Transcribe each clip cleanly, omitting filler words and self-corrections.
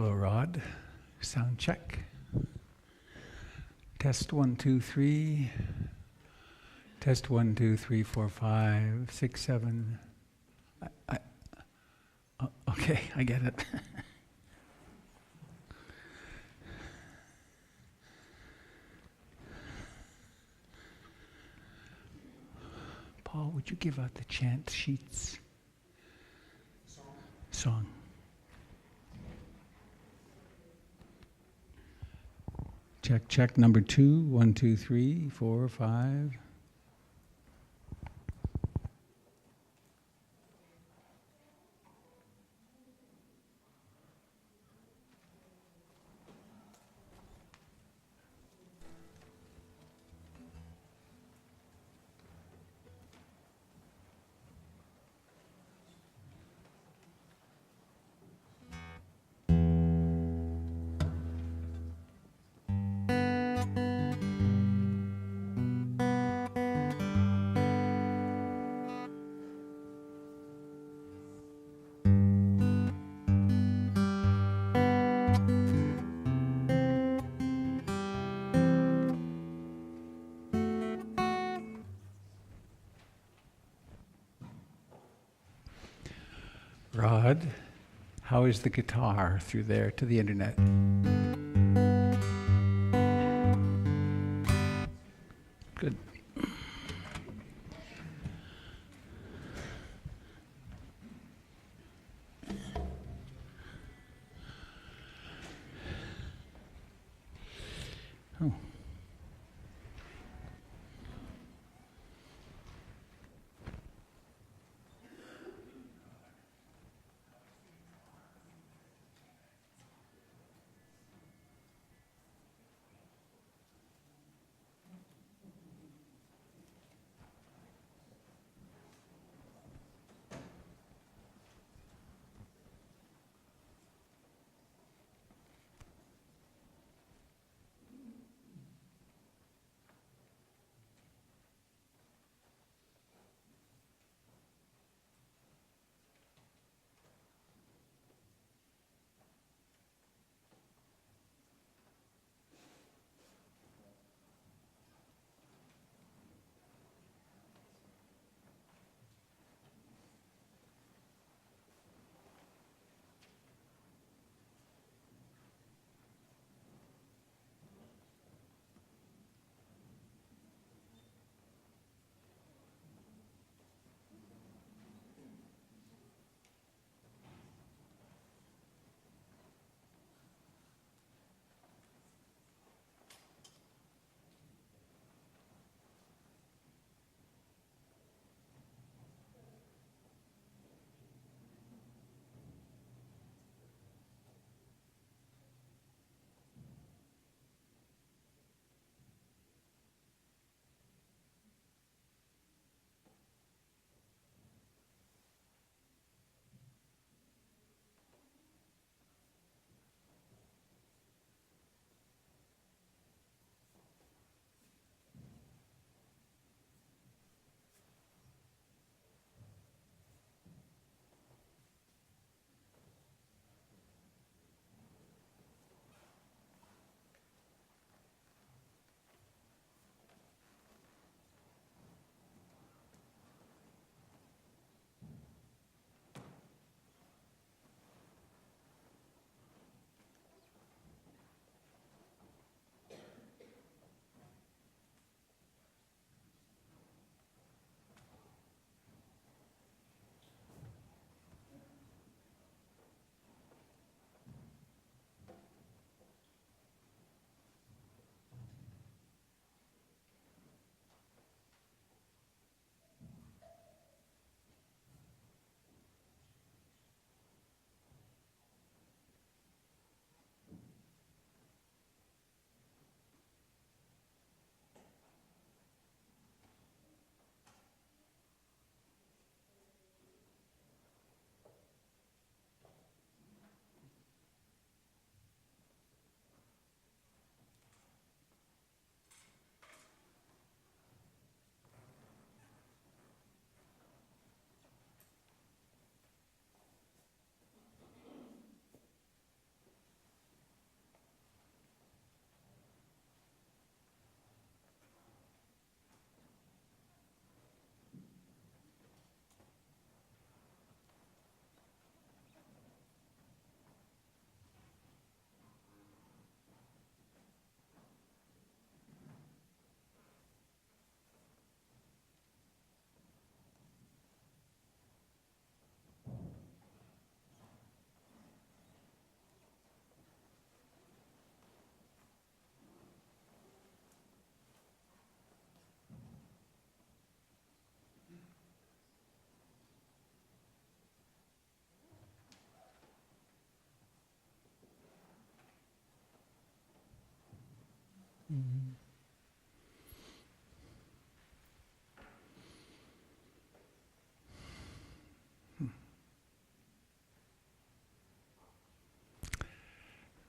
Hello, Rod. Sound check. Test 1, 2, 3. Test 1, 2, 3, 4, 5, 6, 7. Okay, I get it. Paul, would you give out the chant sheets? Song. Check, check. Number 2, 1, 2, 3, 4, 5. Rod, how is the guitar through there to the internet? Good. Oh.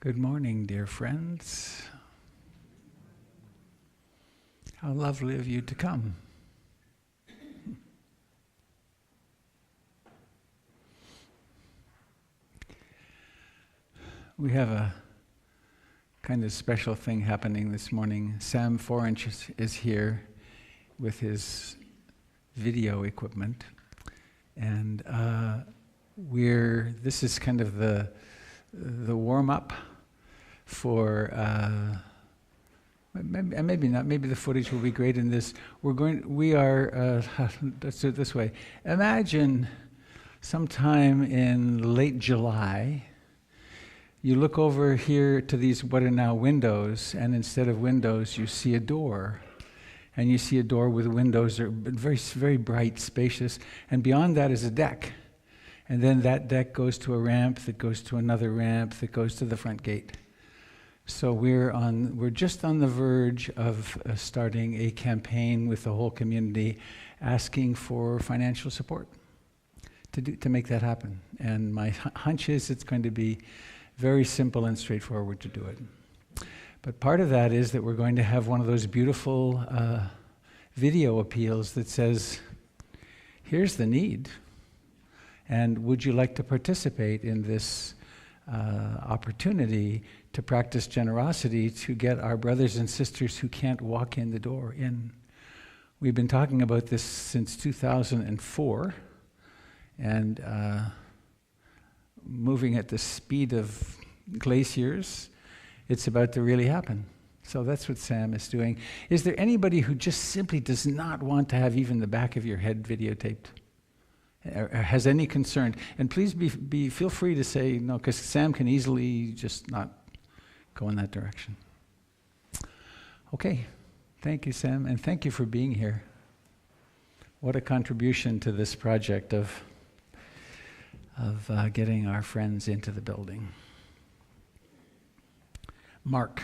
Good morning, dear friends. How lovely of you to come. We have a kind of special thing happening this morning. Sam 4-inch is here with his video equipment, and this is kind of the warm-up for maybe not. Maybe the footage will be great in this. We are. Let's do it this way. Imagine sometime in late July, you look over here to these what are now windows, and instead of windows, you see a door. And you see a door with windows that are very, very bright, spacious, and beyond that is a deck. And then that deck goes to a ramp that goes to another ramp that goes to the front gate. So we're just on the verge of starting a campaign with the whole community, asking for financial support to make that happen. And my hunch is it's going to be very simple and straightforward to do it. But part of that is that we're going to have one of those beautiful video appeals that says, here's the need, and would you like to participate in this opportunity to practice generosity to get our brothers and sisters who can't walk in the door in. We've been talking about this since 2004, and moving at the speed of glaciers, it's about to really happen. So that's what Sam is doing. Is there anybody who just simply does not want to have even the back of your head videotaped? Or has any concern? And please feel free to say no, because Sam can easily just not go in that direction. Okay, thank you, Sam, and thank you for being here. What a contribution to this project of getting our friends into the building. Mark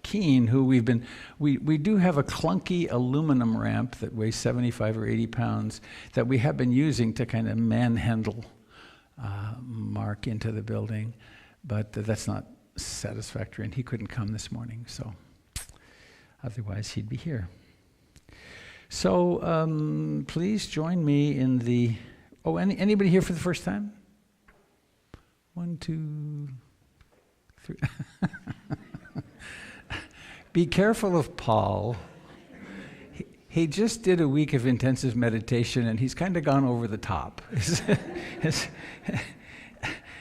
Keene, who we do have a clunky aluminum ramp that weighs 75 or 80 pounds that we have been using to kind of manhandle Mark into the building, but that's not satisfactory, and he couldn't come this morning, so otherwise he'd be here. So please join me in the, anybody here for the first time? 1, 2, 3. Be careful of Paul. He just did a week of intensive meditation, and he's kind of gone over the top.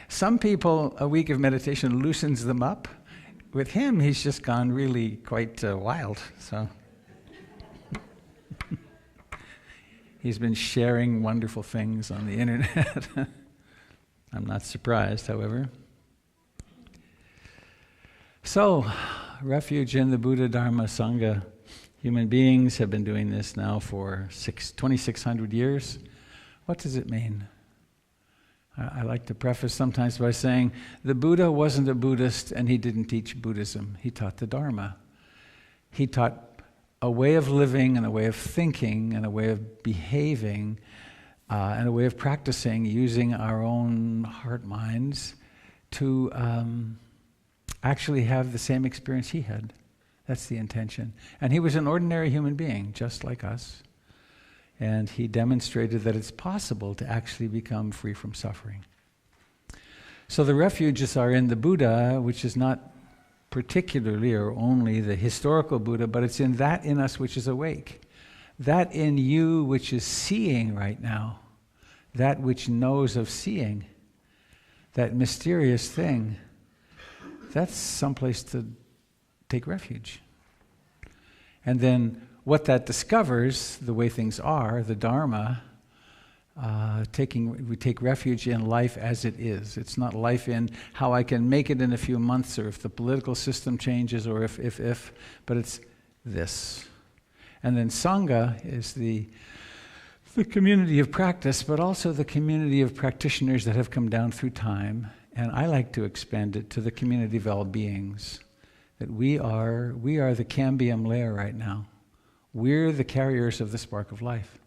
Some people, a week of meditation loosens them up. With him, he's just gone really quite wild. So he's been sharing wonderful things on the internet. I'm not surprised, however. So, refuge in the Buddha, Dharma, Sangha. Human beings have been doing this now for 2,600 years. What does it mean? I like to preface sometimes by saying the Buddha wasn't a Buddhist and he didn't teach Buddhism. He taught the Dharma. He taught a way of living and a way of thinking and a way of behaving and a way of practicing using our own heart minds to actually have the same experience he had. That's the intention. And he was an ordinary human being, just like us. And he demonstrated that it's possible to actually become free from suffering. So the refuges are in the Buddha, which is not particularly or only the historical Buddha, but it's in that in us which is awake. That in you which is seeing right now. That which knows of seeing. That mysterious thing. That's someplace to take refuge. And then what that discovers, the way things are, the Dharma, we take refuge in life as it is. It's not life in how I can make it in a few months, or if the political system changes, or if, but it's this. And then Sangha is the community of practice, but also the community of practitioners that have come down through time. And I like to expand it to the community of all beings. that we are the cambium layer right now. We're the carriers of the spark of life.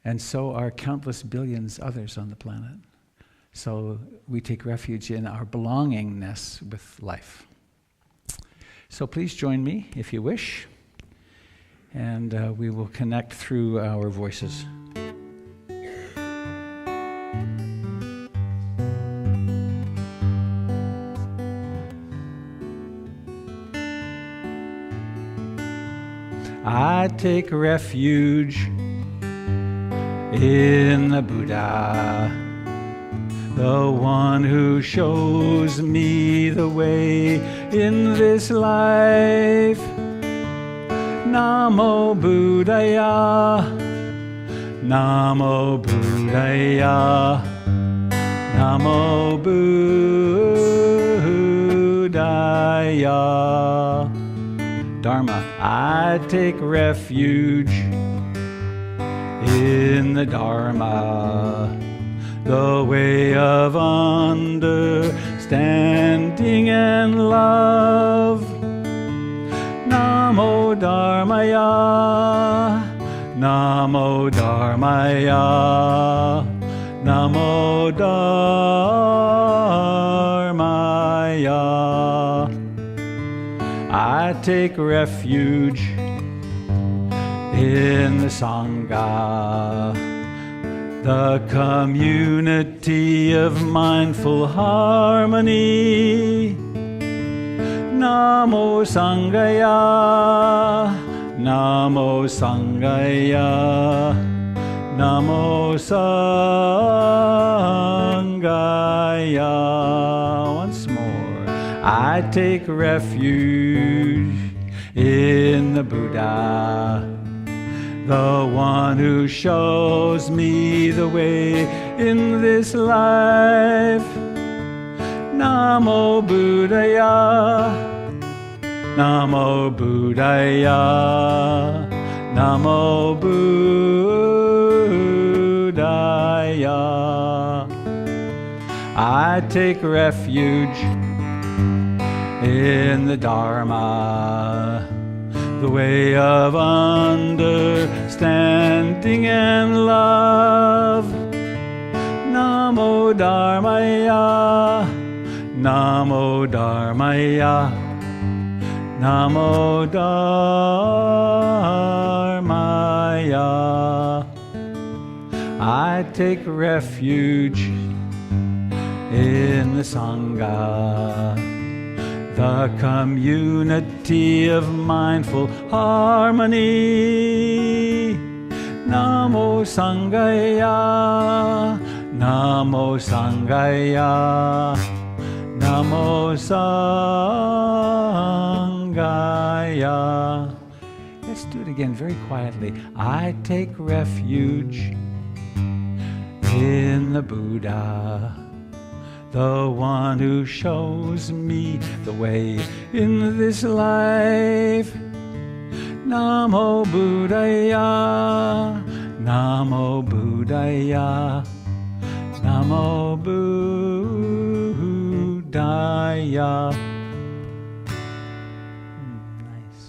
And so are countless billions others on the planet. So we take refuge in our belongingness with life. So please join me if you wish, and we will connect through our voices. I take refuge in the Buddha, the one who shows me the way in this life. Namo Buddhaya, Namo Buddhaya, Namo Buddhaya. Dharma, I take refuge in the Dharma, the way of understanding and love. Namo Dharmaya, Namo Dharmaya, Namo Dharmaya. I take refuge in the Sangha, the community of mindful harmony. Namo Sanghaya, Namo Sanghaya, Namo Sanghaya. Once more, I take refuge in the Buddha, the one who shows me the way in this life. Namo Buddhaya, Namo Buddhaya, Namo Buddhaya. I take refuge in the Dharma, the way of understanding and love. Namo Dharmaya, Namo Dharmaya, Namo Dharmaya. I take refuge in the Sangha, the community of mindful harmony. Namo Sanghaya, Namo Sanghaya, Namo Sanghaya. Let's do it again very quietly. I take refuge in the Buddha, the one who shows me the way in this life. Namo Buddhaya, Namo Buddhaya, Namo Buddhaya. Nice.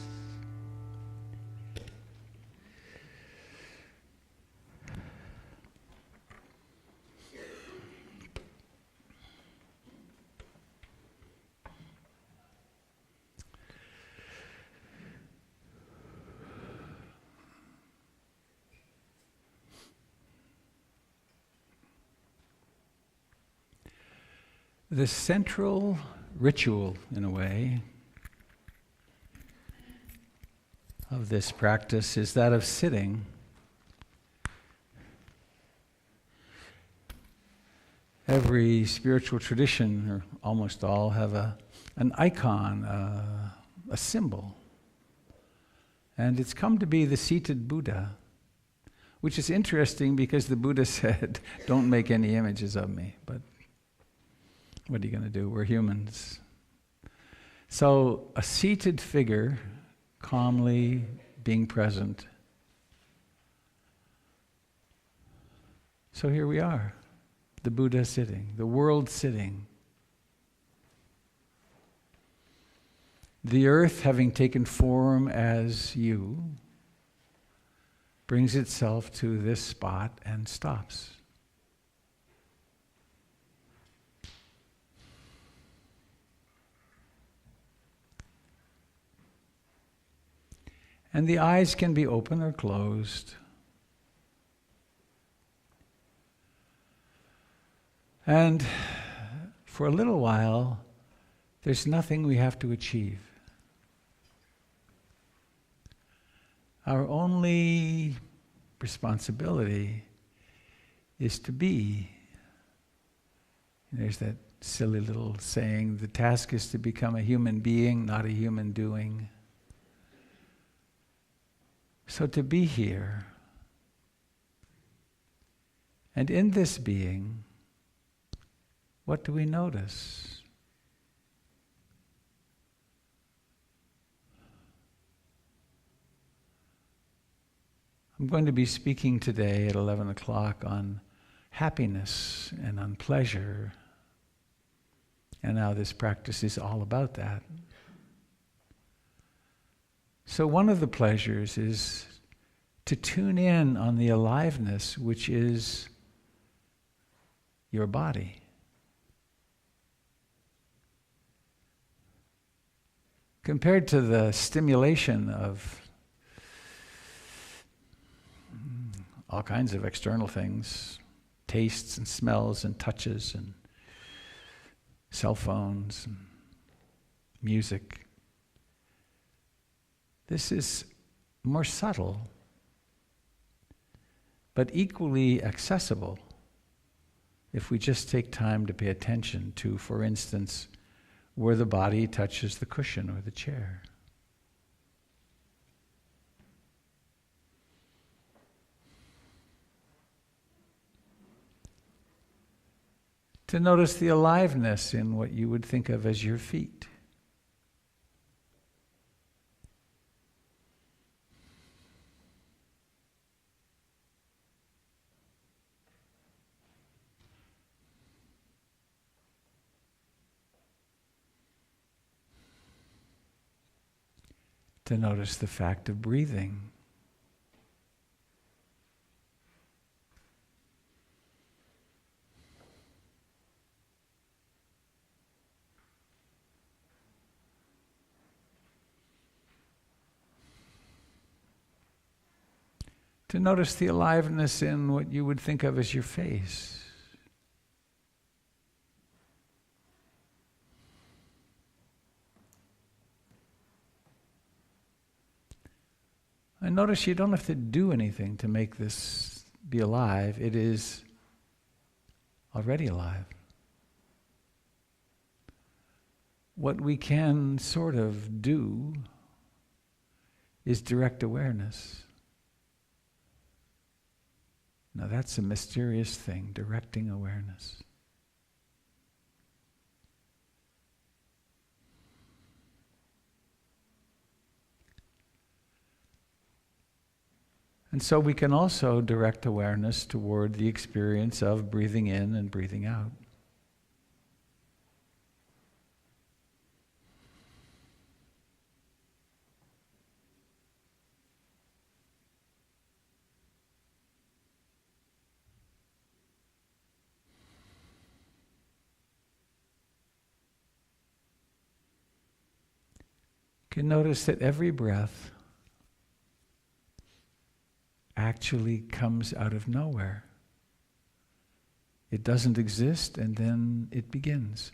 The central ritual, in a way, of this practice is that of sitting. Every spiritual tradition, or almost all, have an icon, a symbol. And it's come to be the seated Buddha, which is interesting because the Buddha said, don't make any images of me, but what are you going to do? We're humans. So a seated figure, calmly being present. So here we are, the Buddha sitting, the world sitting. The earth, having taken form as you, brings itself to this spot and stops. And the eyes can be open or closed. And for a little while, there's nothing we have to achieve. Our only responsibility is to be. There's that silly little saying, the task is to become a human being, not a human doing. So to be here, and in this being, what do we notice? I'm going to be speaking today at 11 o'clock on happiness and on pleasure, and how this practice is all about that. So one of the pleasures is to tune in on the aliveness which is your body. Compared to the stimulation of all kinds of external things, tastes and smells and touches and cell phones and music, this is more subtle, but equally accessible if we just take time to pay attention to, for instance, where the body touches the cushion or the chair. To notice the aliveness in what you would think of as your feet. To notice the fact of breathing. To notice the aliveness in what you would think of as your face. And notice you don't have to do anything to make this be alive. It is already alive. What we can sort of do is direct awareness. Now that's a mysterious thing, directing awareness. And so we can also direct awareness toward the experience of breathing in and breathing out. You can notice that every breath actually comes out of nowhere. It doesn't exist, and then it begins.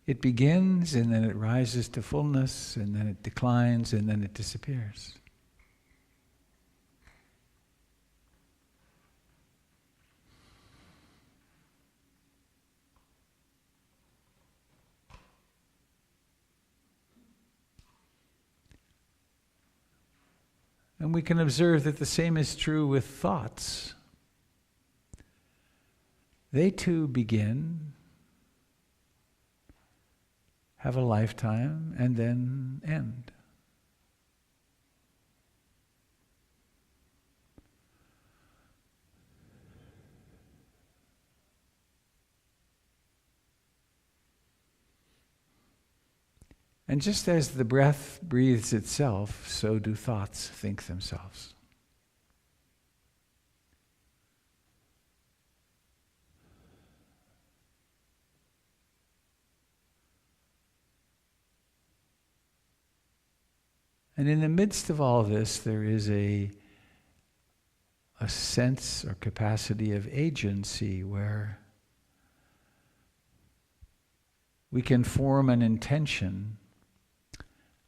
It begins, and then it rises to fullness, and then it declines, and then it disappears. And we can observe that the same is true with thoughts. They too begin, have a lifetime, and then end. And just as the breath breathes itself, so do thoughts think themselves. And in the midst of all this, there is a sense or capacity of agency where we can form an intention.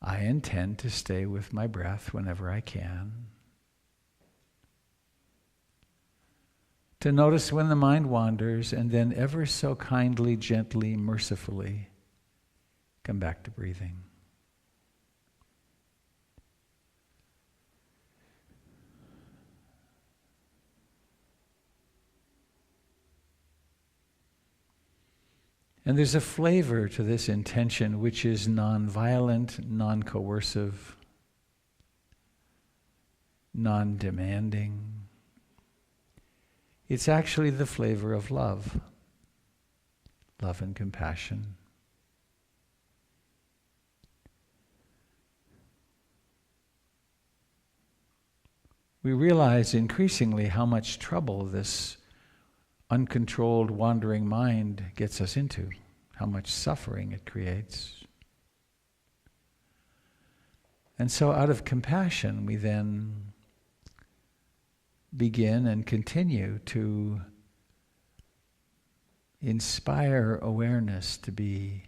I intend to stay with my breath whenever I can. To notice when the mind wanders, and then ever so kindly, gently, mercifully come back to breathing. And there's a flavor to this intention which is non-violent, non-coercive, non-demanding. It's actually the flavor of love and compassion. We realize increasingly how much trouble this uncontrolled wandering mind gets us into, how much suffering it creates. And so out of compassion, we then begin and continue to inspire awareness to be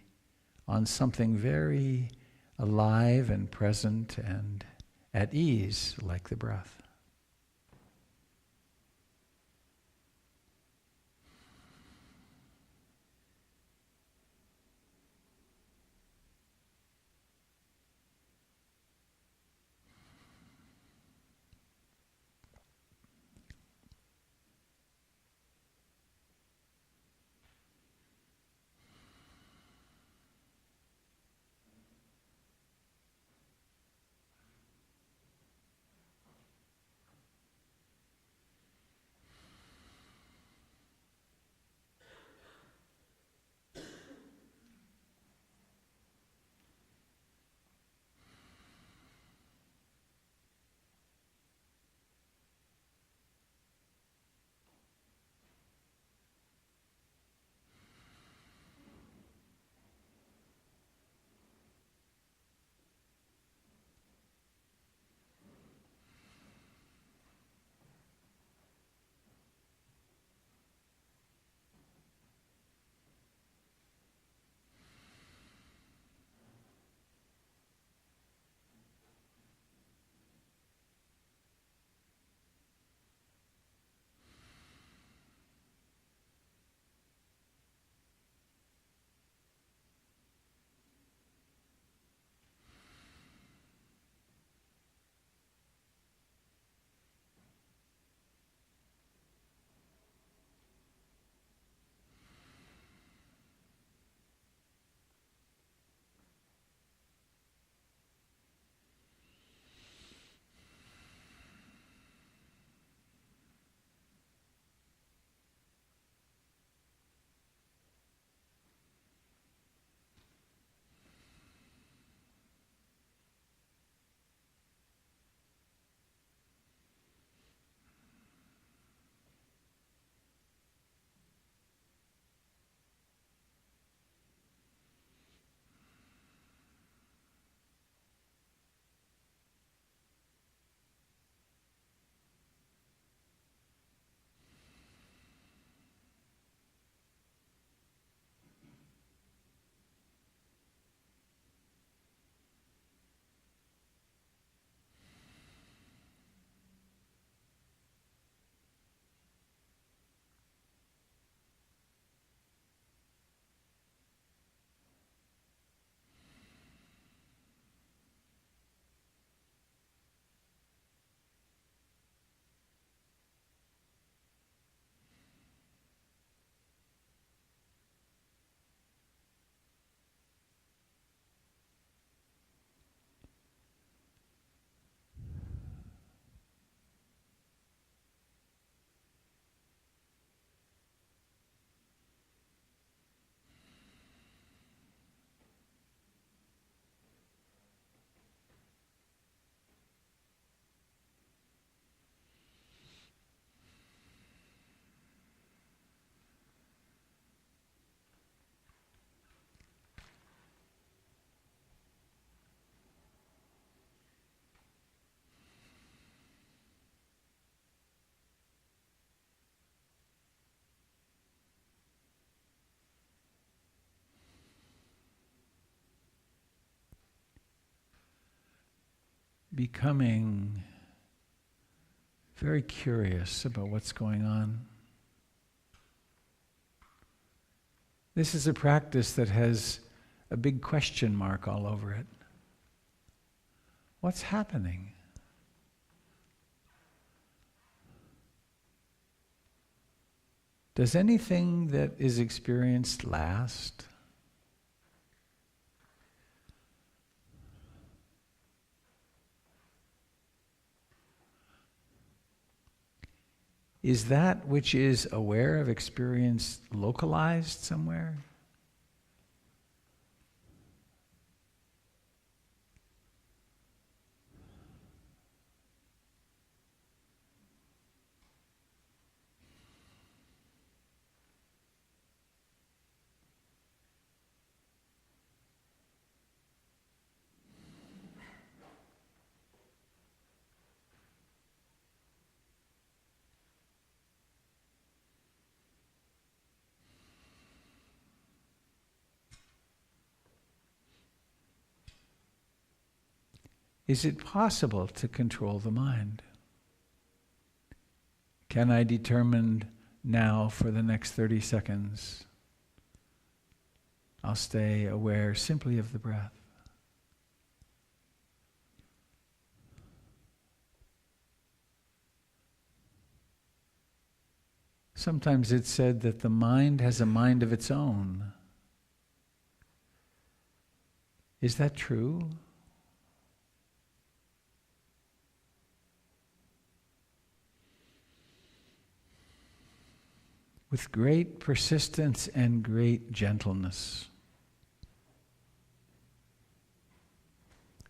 on something very alive and present and at ease, like the breath. becoming very curious about what's going on. This is a practice that has a big question mark all over it. What's happening? Does anything that is experienced last? Is that which is aware of experience localized somewhere? Is it possible to control the mind? Can I determine now for the next 30 seconds, I'll stay aware simply of the breath? Sometimes it's said that the mind has a mind of its own. Is that true? With great persistence and great gentleness,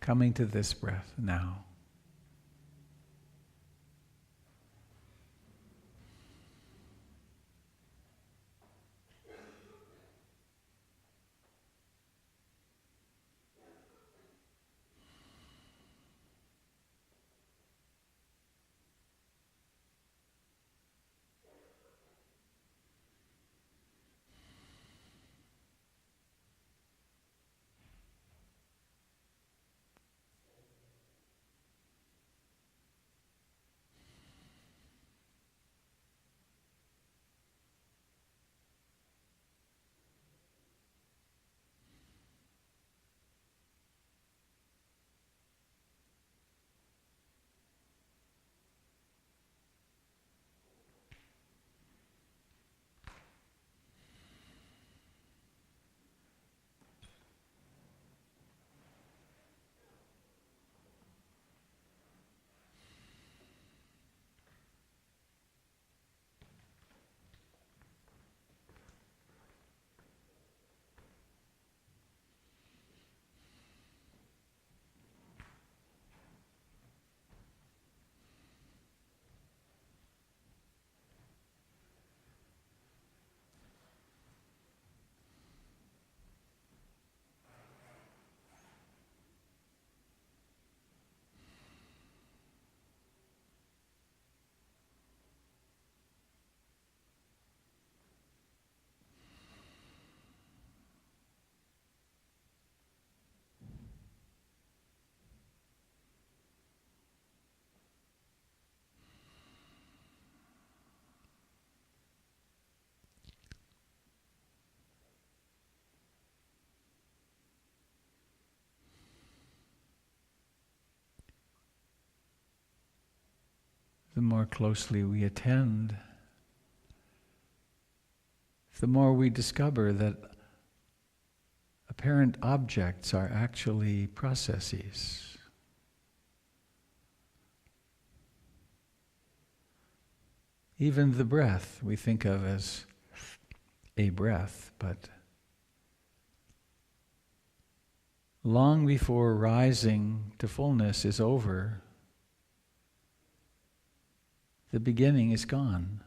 coming to this breath now. The more closely we attend, the more we discover that apparent objects are actually processes. Even the breath we think of as a breath, but long before rising to fullness is over, the beginning is gone.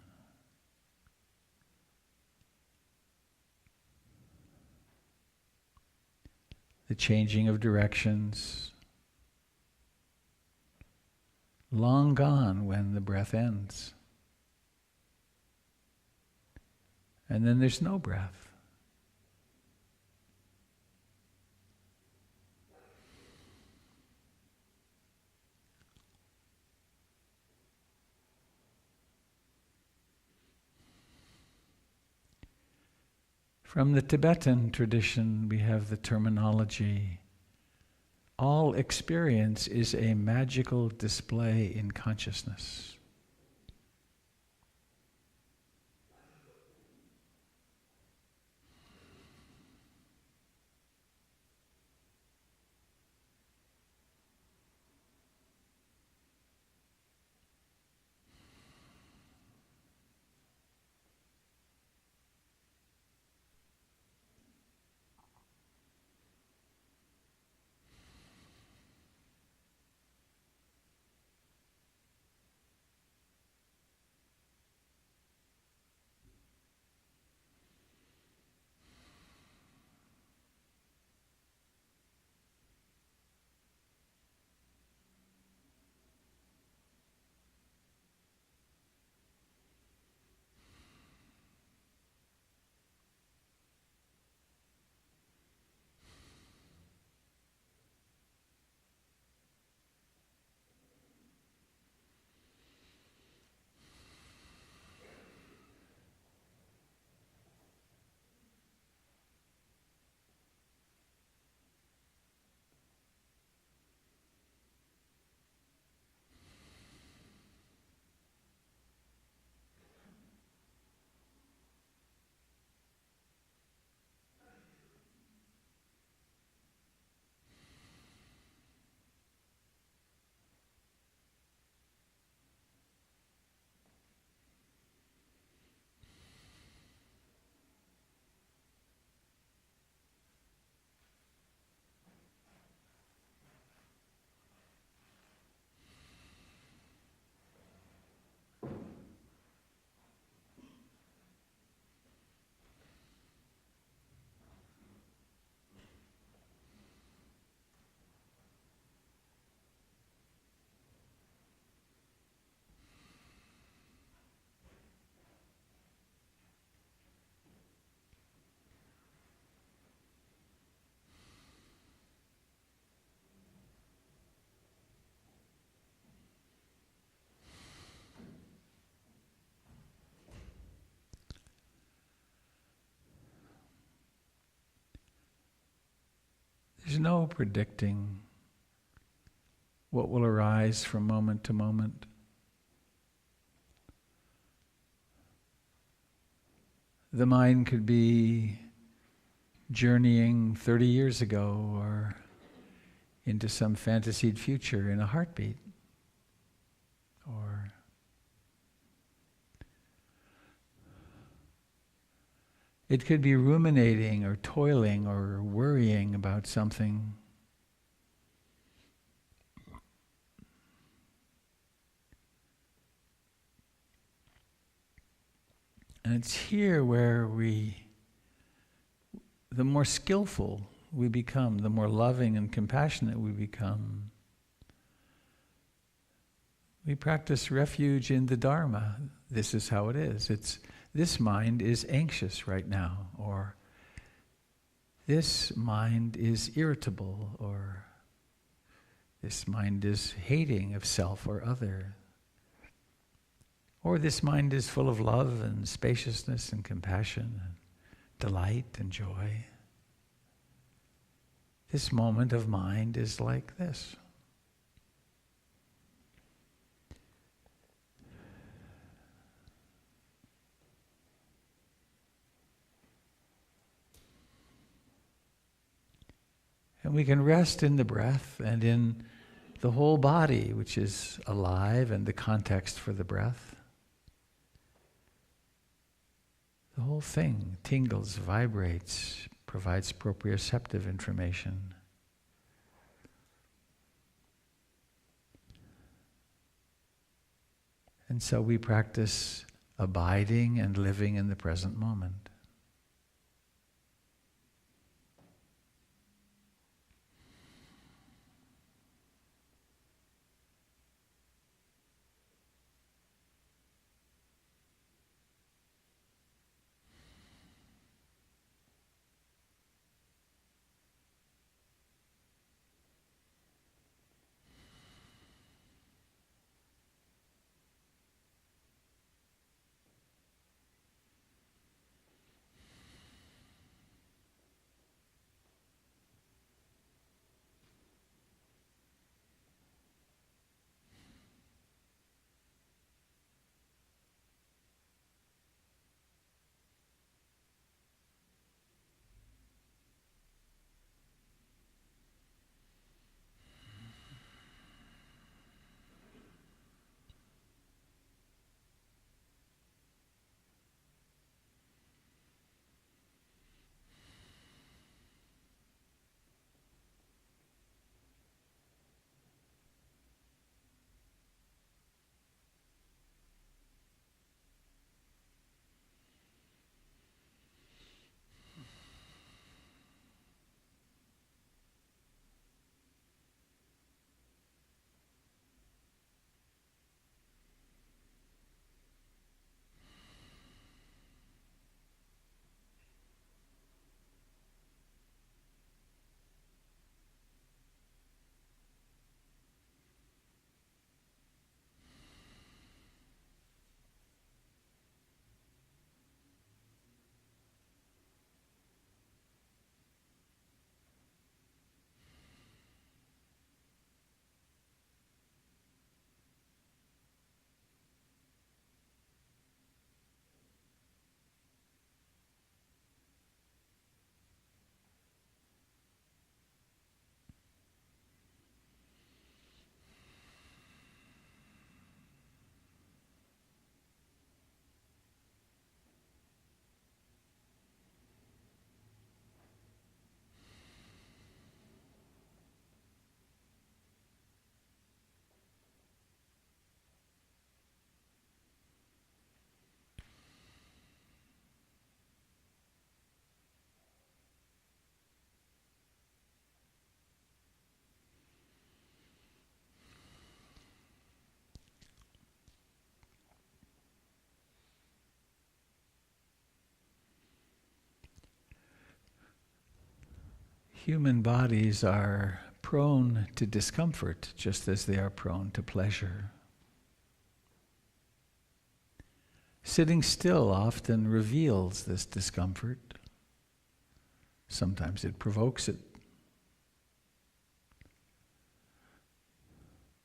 The changing of directions, long gone when the breath ends. And then there's no breath. From the Tibetan tradition, we have the terminology, all experience is a magical display in consciousness. There's no predicting what will arise from moment to moment. The mind could be journeying 30 years ago or into some fantasied future in a heartbeat. Or it could be ruminating or toiling or worrying about something. And it's here where the more skillful we become, the more loving and compassionate we become. We practice refuge in the Dharma. This is how it is. This mind is anxious right now, or this mind is irritable, or this mind is hating of self or other, or this mind is full of love and spaciousness and compassion and delight and joy. This moment of mind is like this. And we can rest in the breath and in the whole body, which is alive, and the context for the breath. The whole thing tingles, vibrates, provides proprioceptive information. And so we practice abiding and living in the present moment. Human bodies are prone to discomfort just as they are prone to pleasure. Sitting still often reveals this discomfort. Sometimes it provokes it.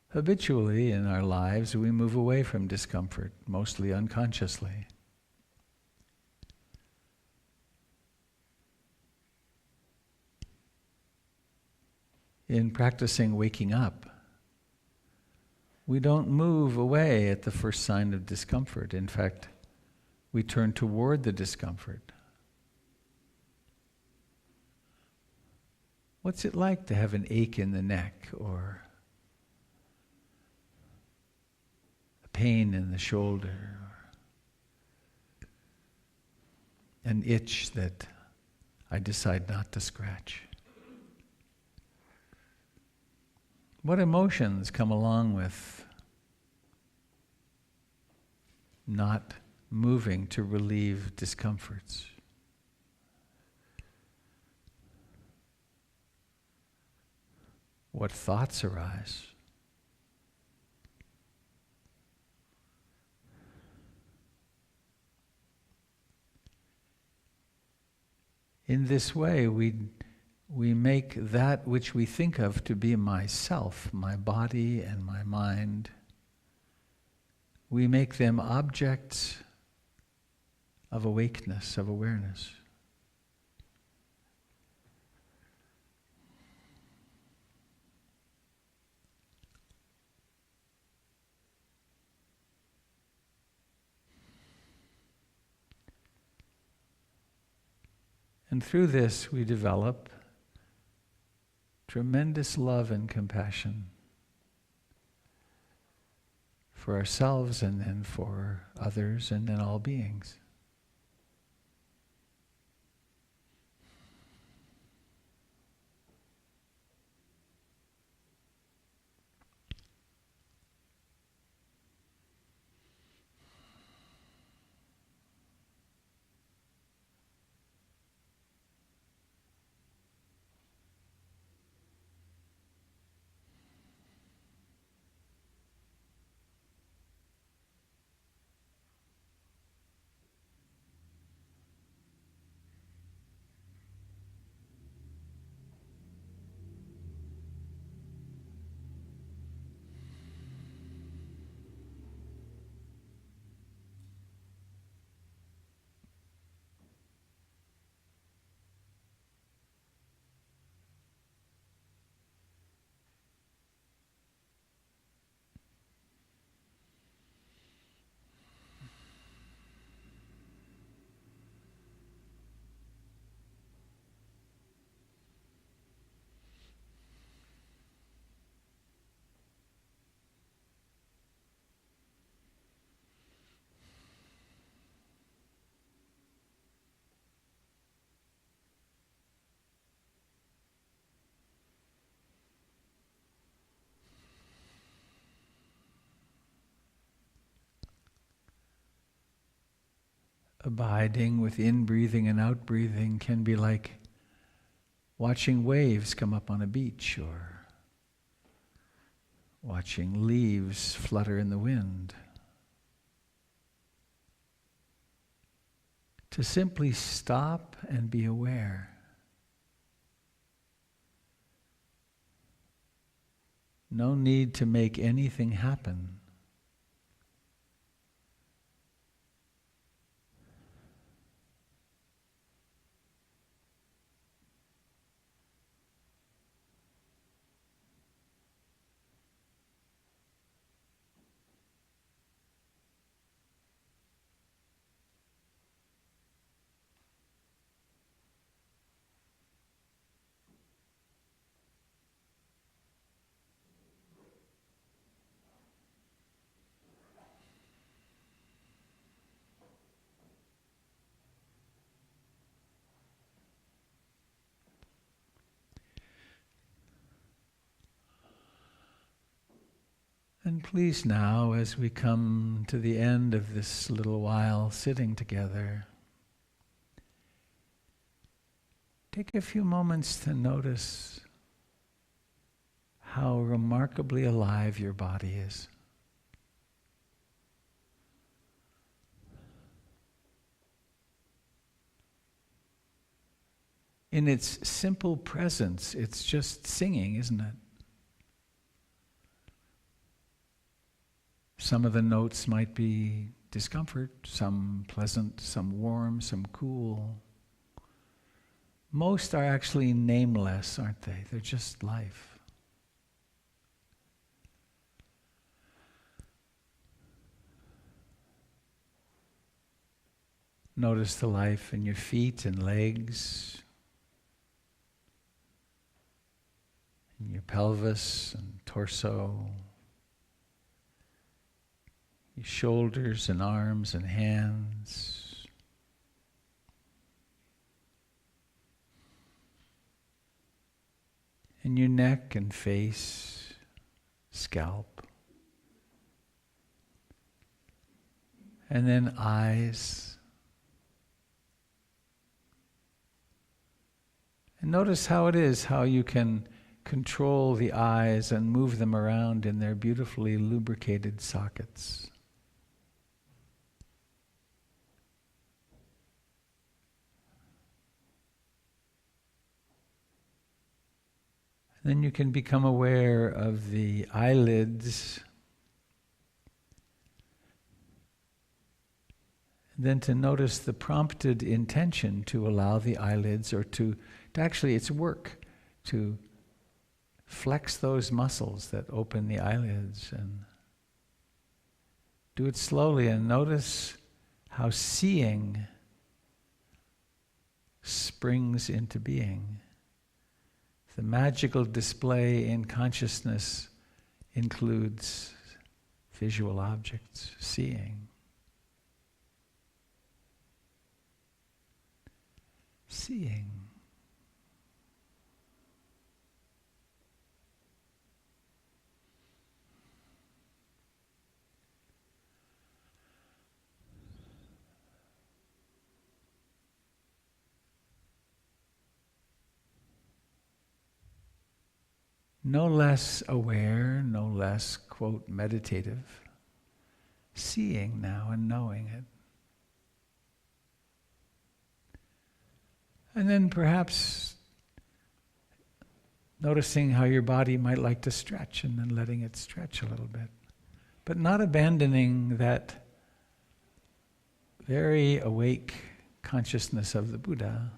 Habitually in our lives, we move away from discomfort, mostly unconsciously. In practicing waking up, we don't move away at the first sign of discomfort. In fact, we turn toward the discomfort. What's it like to have an ache in the neck or a pain in the shoulder or an itch that I decide not to scratch? What emotions come along with not moving to relieve discomforts? What thoughts arise? In this way, we make that which we think of to be myself, my body and my mind, we make them objects of awakeness, of awareness. And through this we develop tremendous love and compassion for ourselves and then for others and then all beings. Abiding with in-breathing and out-breathing can be like watching waves come up on a beach or watching leaves flutter in the wind. To simply stop and be aware. No need to make anything happen. And please now, as we come to the end of this little while sitting together, take a few moments to notice how remarkably alive your body is. In its simple presence, it's just singing, isn't it? Some of the notes might be discomfort, some pleasant, some warm, some cool. Most are actually nameless, aren't they? They're just life. Notice the life in your feet and legs, in your pelvis and torso, your shoulders and arms and hands. And your neck and face, scalp. And then eyes. And notice how it is, how you can control the eyes and move them around in their beautifully lubricated sockets. Then you can become aware of the eyelids. And then to notice the prompted intention to allow the eyelids, or to actually, it's work to flex those muscles that open the eyelids, and do it slowly, and notice how seeing springs into being. The magical display in consciousness includes visual objects, seeing. Seeing. No less aware, no less, quote, meditative, seeing now and knowing it. And then perhaps noticing how your body might like to stretch, and then letting it stretch a little bit. But not abandoning that very awake consciousness of the Buddha.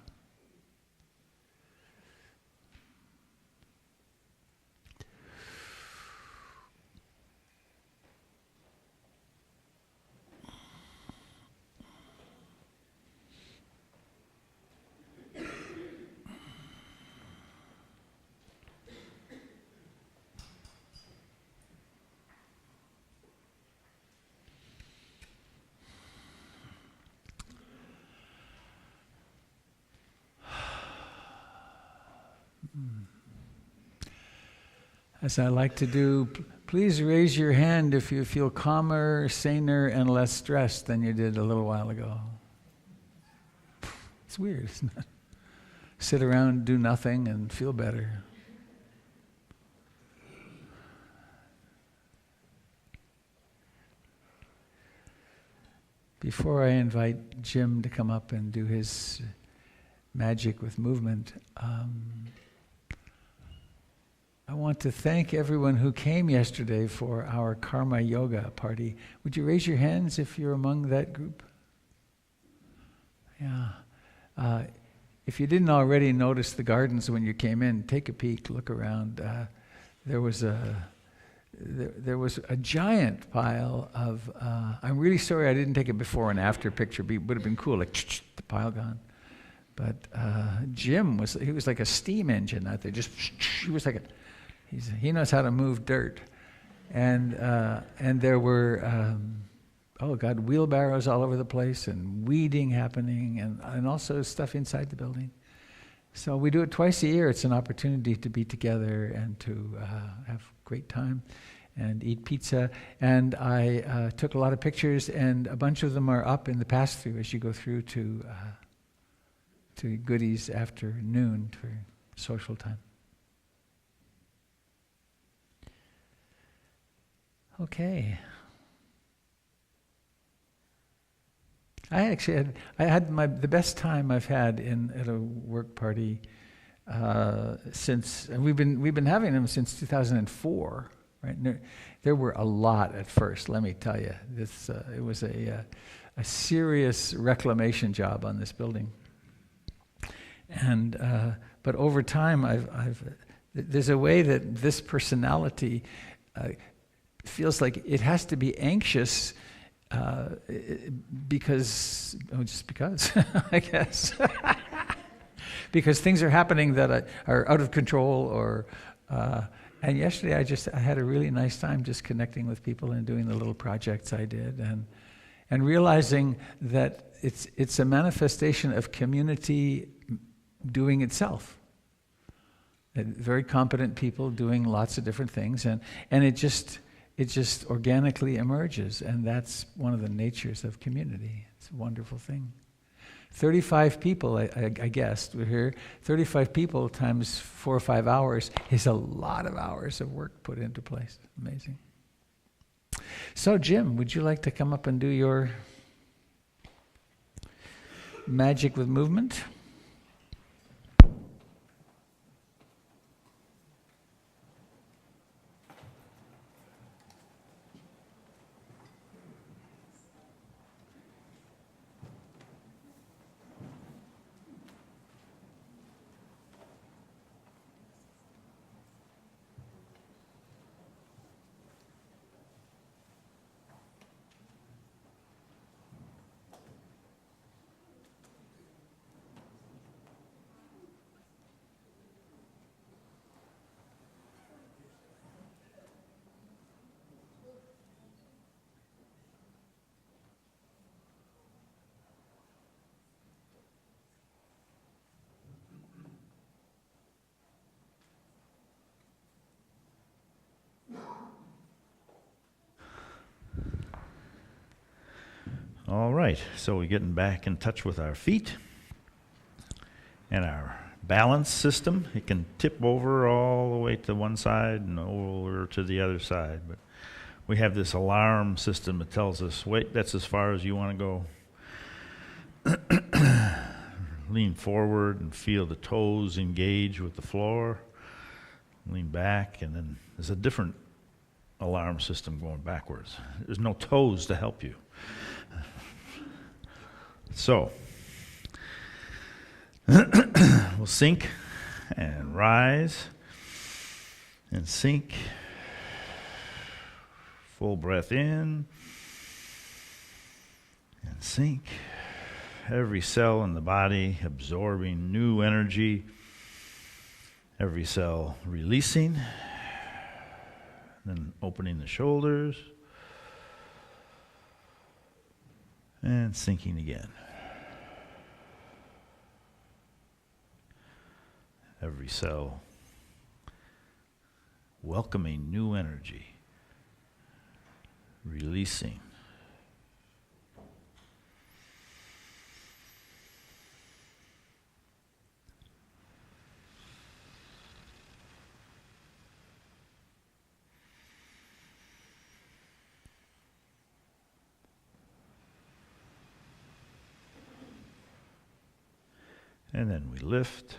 As I like to do, please raise your hand if you feel calmer, saner, and less stressed than you did a little while ago. It's weird, isn't it? Sit around, do nothing, and feel better. Before I invite Jim to come up and do his magic with movement, I want to thank everyone who came yesterday for our Karma Yoga party. Would you raise your hands if you're among that group? Yeah. If you didn't already notice the gardens when you came in, take a peek, look around. There was a giant pile of, I'm really sorry I didn't take a before and after picture, but it would have been cool, like the pile gone. But Jim he was like a steam engine out there. He was like he knows how to move dirt, and there were wheelbarrows all over the place, and weeding happening, and also stuff inside the building. So we do it twice a year. It's an opportunity to be together and to have great time and eat pizza. And I took a lot of pictures, and a bunch of them are up in the pass-through as you go through to to goodies after noon for social time. Okay. I had the best time I've had at a work party since, and we've been having them since 2004. Right? There were a lot at first. Let me tell you, it was a serious reclamation job on this building. And but over time, there's a way that this personality feels like it has to be anxious. Because I guess, because things are happening that are out of control, and yesterday I had a really nice time just connecting with people and doing the little projects I did, and realizing that it's a manifestation of community doing itself. Very competent people doing lots of different things, and it just organically emerges, and that's one of the natures of community. It's a wonderful thing. 35 people, I guessed, we're here. 35 people times 4 or 5 hours is a lot of hours of work put into place. Amazing. So, Jim, would you like to come up and do your magic with movement? All right, so we're getting back in touch with our feet and our balance system. It can tip over all the way to one side and over to the other side, but we have this alarm system that tells us, wait, that's as far as you want to go. Lean forward and feel the toes engage with the floor. Lean back, and then there's a different alarm system going backwards. There's no toes to help you. So, we'll sink and rise and sink. Full breath in and sink. Every cell in the body absorbing new energy. Every cell releasing. Then opening the shoulders. And sinking again. Every cell welcoming new energy, releasing. And then we lift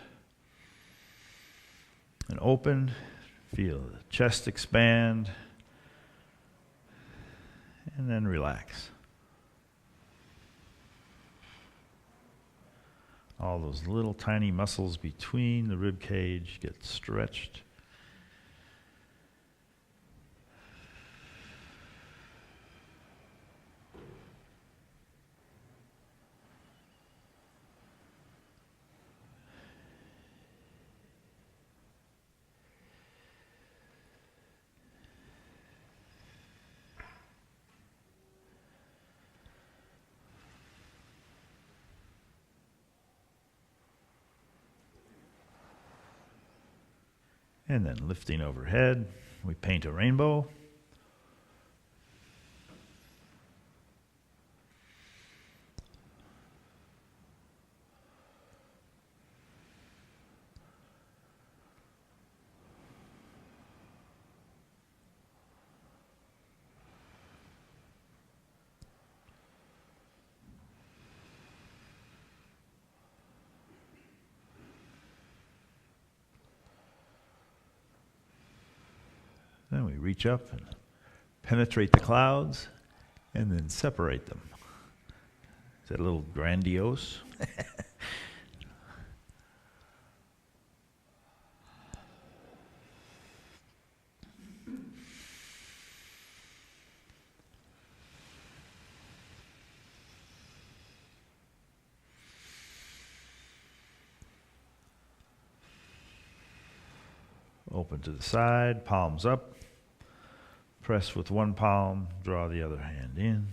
and open, feel the chest expand, and then relax. All those little tiny muscles between the rib cage get stretched. And then lifting overhead, we paint a rainbow. Then we reach up and penetrate the clouds and then separate them. Is that a little grandiose? Open to the side, palms up. Press with one palm, draw the other hand in.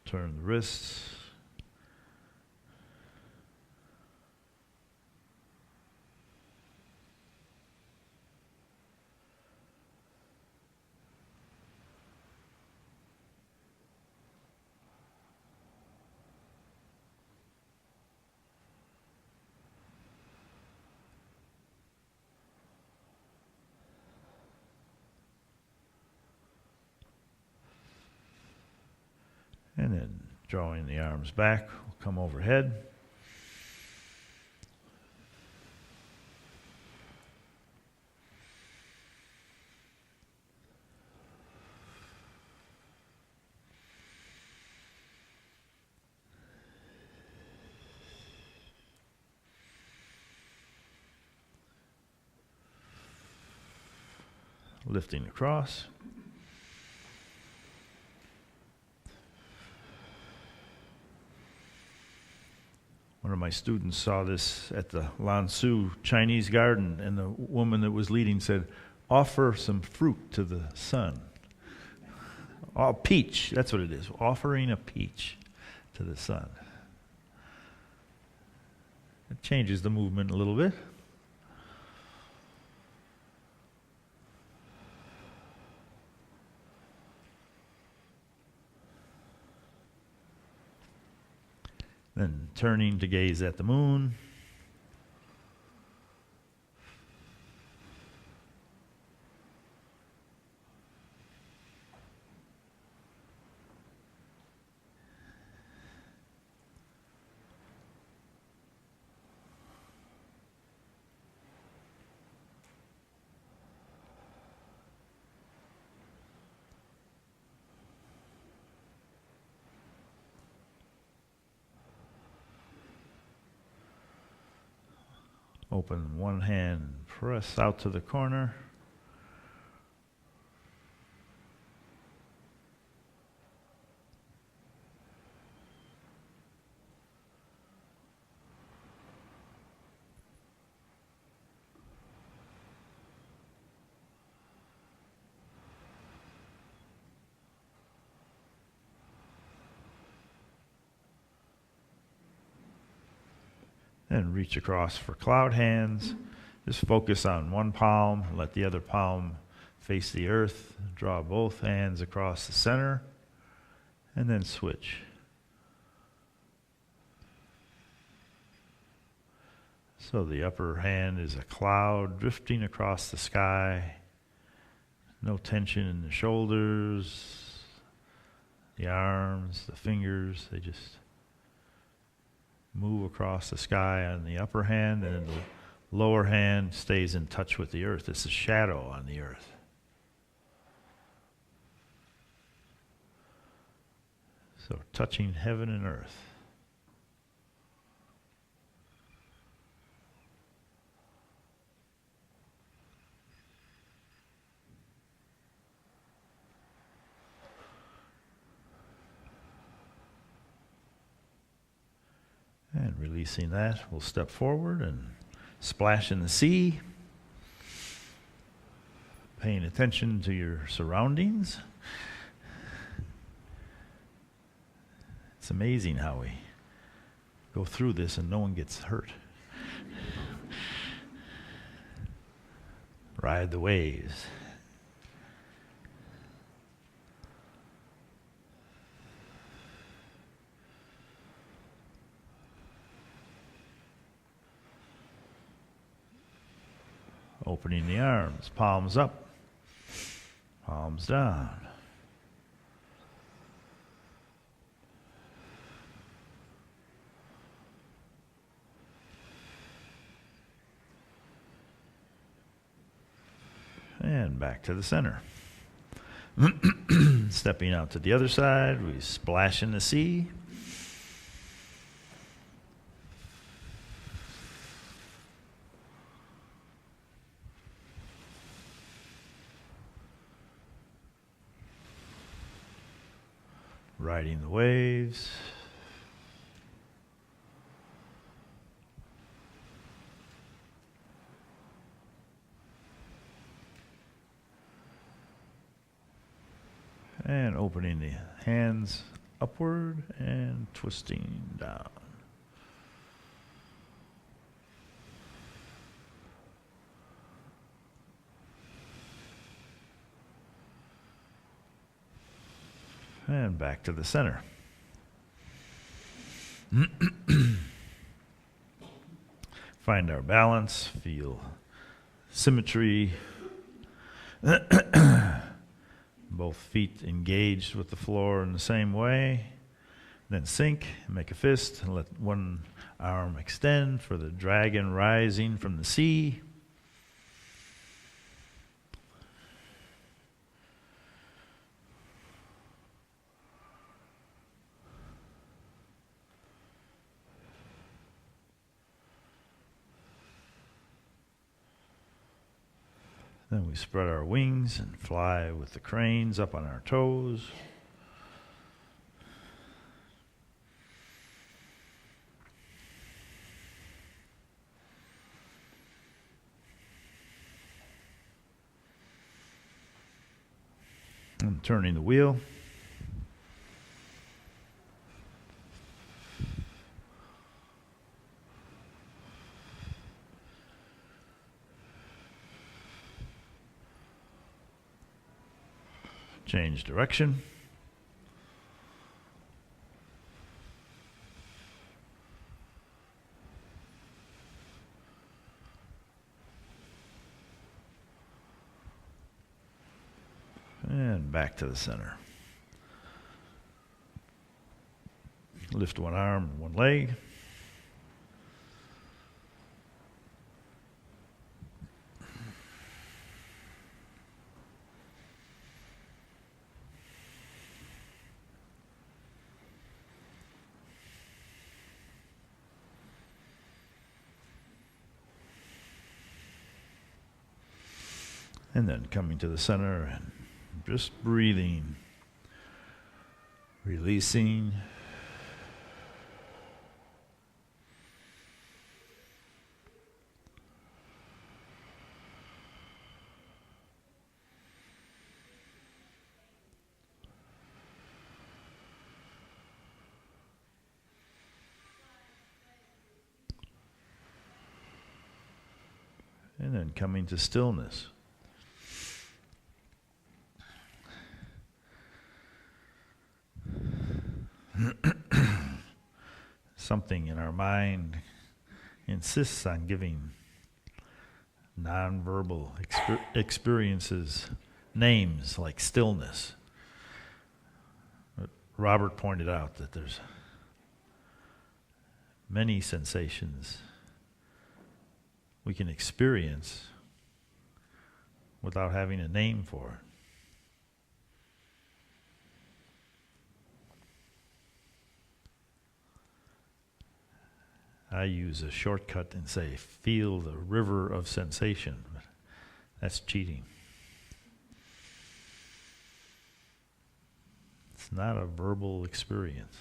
Turn the wrists. And then drawing the arms back, we'll come overhead. Lifting across. One of my students saw this at the Lansu Chinese garden, and the woman that was leading said, "Offer some fruit to the sun." Oh, peach, that's what it is. Offering a peach to the sun. It changes the movement a little bit. Then turning to gaze at the moon. Open one hand, press out to the corner. And reach across for cloud hands. Just focus on one palm, let the other palm face the earth. Draw both hands across the center, and then switch. So the upper hand is a cloud drifting across the sky. No tension in the shoulders, the arms, the fingers, they just move across the sky on the upper hand, and the lower hand stays in touch with the earth. It's a shadow on the earth. So touching heaven and earth. And releasing that, we'll step forward and splash in the sea. Paying attention to your surroundings. It's amazing how we go through this and no one gets hurt. Ride the waves. Opening the arms, palms up, palms down. And back to the center. Stepping out to the other side, we splash in the sea. Riding the waves. And opening the hands upward and twisting down. And back to the center. Find our balance, feel symmetry. Both feet engaged with the floor in the same way. Then sink, make a fist, and let one arm extend for the dragon rising from the sea. Then we spread our wings and fly with the cranes up on our toes. And turning the wheel. Change direction. And back to the center. Lift one arm and one leg. And then coming to the center and just breathing, releasing. And then coming to stillness. Something in our mind insists on giving nonverbal experiences names like stillness. But Robert pointed out that there's many sensations we can experience without having a name for it. I use a shortcut and say, feel the river of sensation. That's cheating. It's not a verbal experience.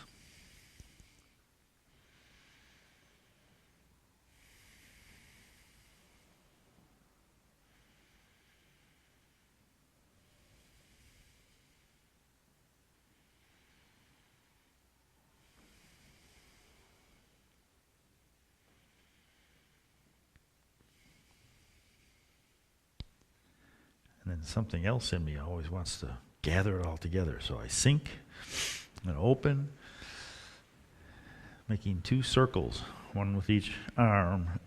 And then something else in me always wants to gather it all together. So I sink and open, making 2 circles, one with each arm.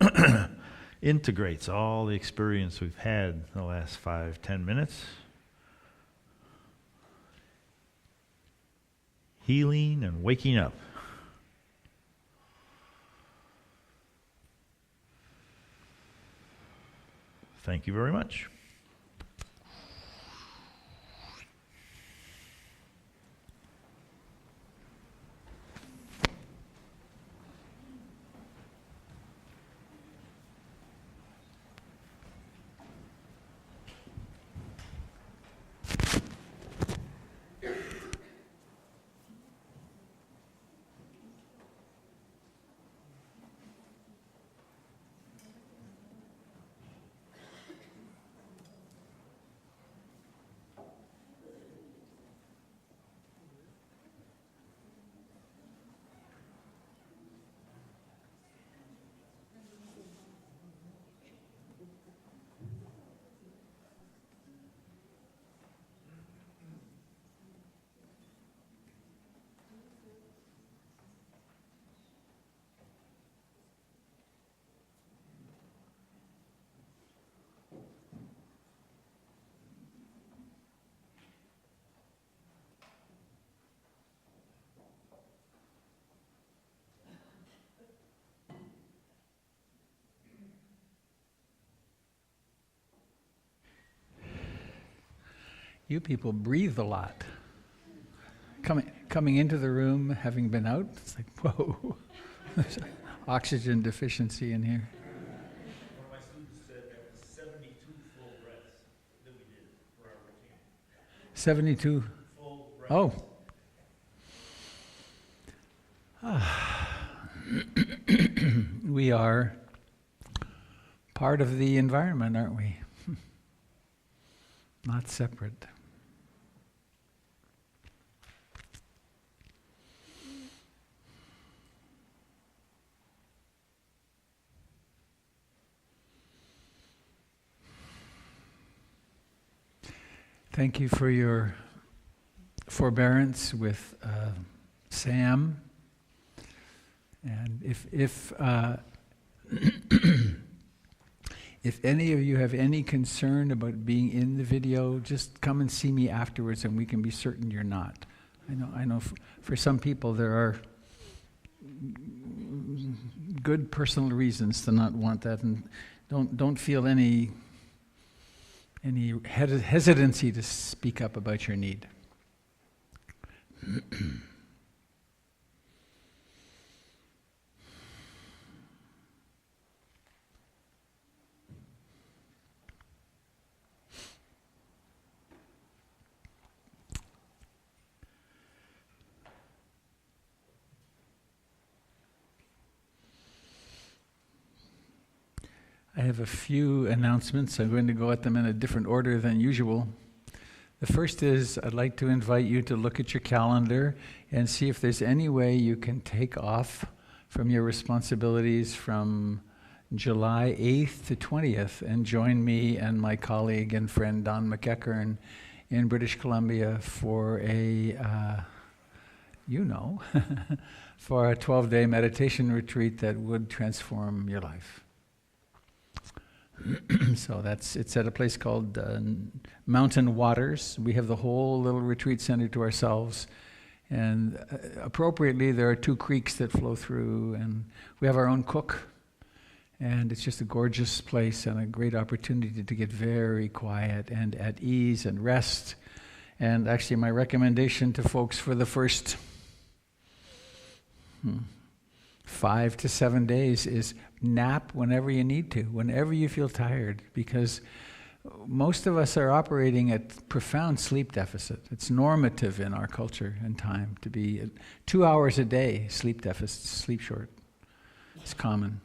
Integrates all the experience we've had the last 5-10 minutes. Healing and waking up. Thank you very much. You people breathe a lot. Coming into the room, having been out, it's like, whoa, there's oxygen deficiency in here. One of my students said that was 72 full breaths that we did for our routine. 72? Full breaths. Oh. We are part of the environment, aren't we? Not separate. Thank you for your forbearance with Sam. And if if any of you have any concern about being in the video, just come and see me afterwards, and we can be certain you're not. I know. For some people, there are good personal reasons to not want that, and don't feel any hesitancy to speak up about your need. I have a few announcements. I'm going to go at them in a different order than usual. The first is I'd like to invite you to look at your calendar and see if there's any way you can take off from your responsibilities from July 8th to 20th and join me and my colleague and friend Don McEachern in British Columbia for for a 12-day meditation retreat that would transform your life. So it's at a place called Mountain Waters. We have the whole little retreat center to ourselves, and appropriately there are 2 creeks that flow through, and we have our own cook, and it's just a gorgeous place and a great opportunity to get very quiet and at ease and rest. And actually my recommendation to folks for the first 5 to 7 days is nap whenever you need to, whenever you feel tired, because most of us are operating at profound sleep deficit. It's normative in our culture and time to be 2 hours a day sleep deficit, sleep short. It's common.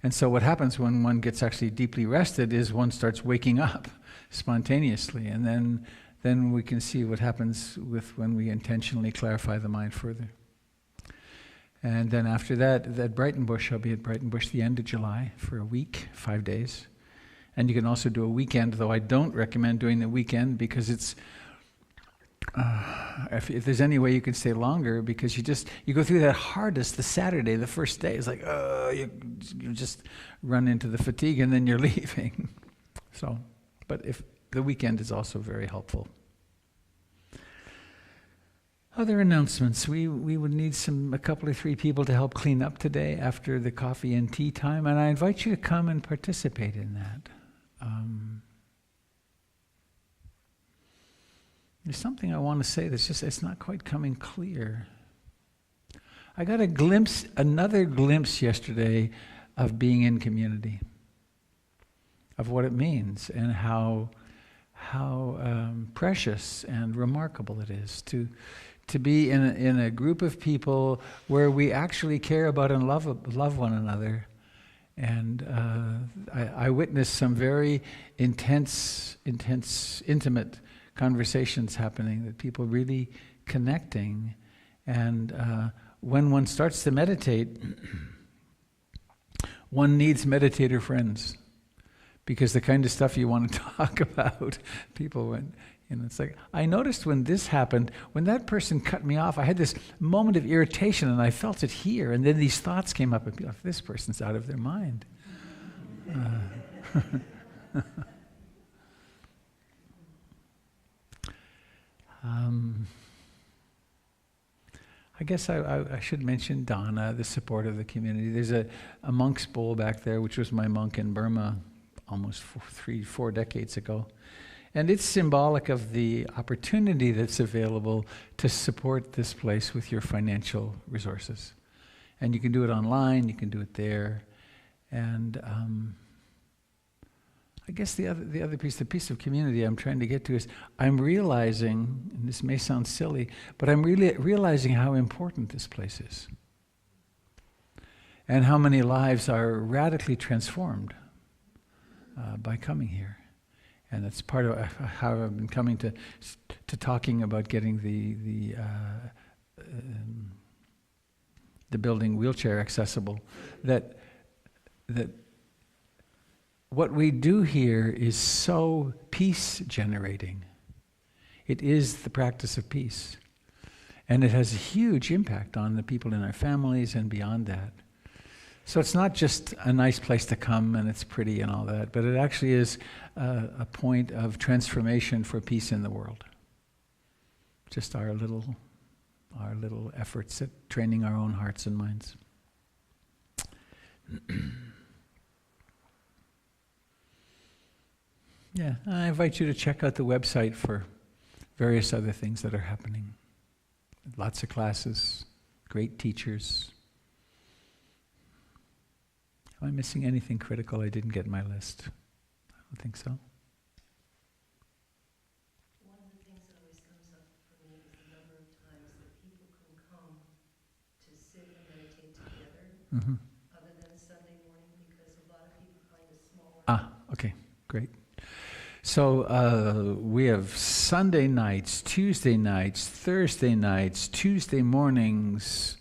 And so what happens when one gets actually deeply rested is one starts waking up spontaneously, and then we can see what happens with when we intentionally clarify the mind further. And then after that, at Brighton Bush, I'll be at Brighton Bush the end of July for a week, 5 days. And you can also do a weekend, though I don't recommend doing the weekend because it's, if there's any way you can stay longer, because you go through that hardest, the Saturday, the first day, it's like, you just run into the fatigue and then you're leaving. So, but if the weekend is also very helpful. Other announcements. We would need a couple or 3 people to help clean up today after the coffee and tea time, and I invite you to come and participate in that. There's something I want to say it's not quite coming clear. I got another glimpse yesterday of being in community, of what it means and how precious and remarkable it is to be in a group of people where we actually care about and love one another. And I witnessed some very intense, intimate conversations happening, that people really connecting. And when one starts to meditate, one needs meditator friends, because the kind of stuff you want to talk about, people went. It's like, I noticed when this happened, when that person cut me off, I had this moment of irritation and I felt it here. And then these thoughts came up and be like, this person's out of their mind. I guess I should mention Donna, the support of the community. There's a monk's bowl back there, which was my monk in Burma almost 4 decades ago. And it's symbolic of the opportunity that's available to support this place with your financial resources. And you can do it online, you can do it there. And I guess the other piece, the piece of community I'm trying to get to is I'm realizing, and this may sound silly, but I'm really realizing how important this place is. And how many lives are radically transformed by coming here. And it's part of how I've been coming to talking about getting the building wheelchair accessible. That what we do here is so peace generating. It is the practice of peace. And it has a huge impact on the people in our families and beyond that. So it's not just a nice place to come and it's pretty and all that, but it actually is a point of transformation for peace in the world. Just our little efforts at training our own hearts and minds. Yeah, I invite you to check out the website for various other things that are happening. Lots of classes, great teachers. Am I missing anything critical I didn't get in my list? I don't think so. One of the things that always comes up for me is the number of times that people can come to sit and meditate together, other than Sunday morning, because a lot of people find a smaller... Okay, great. So we have Sunday nights, Tuesday nights, Thursday nights, Tuesday mornings.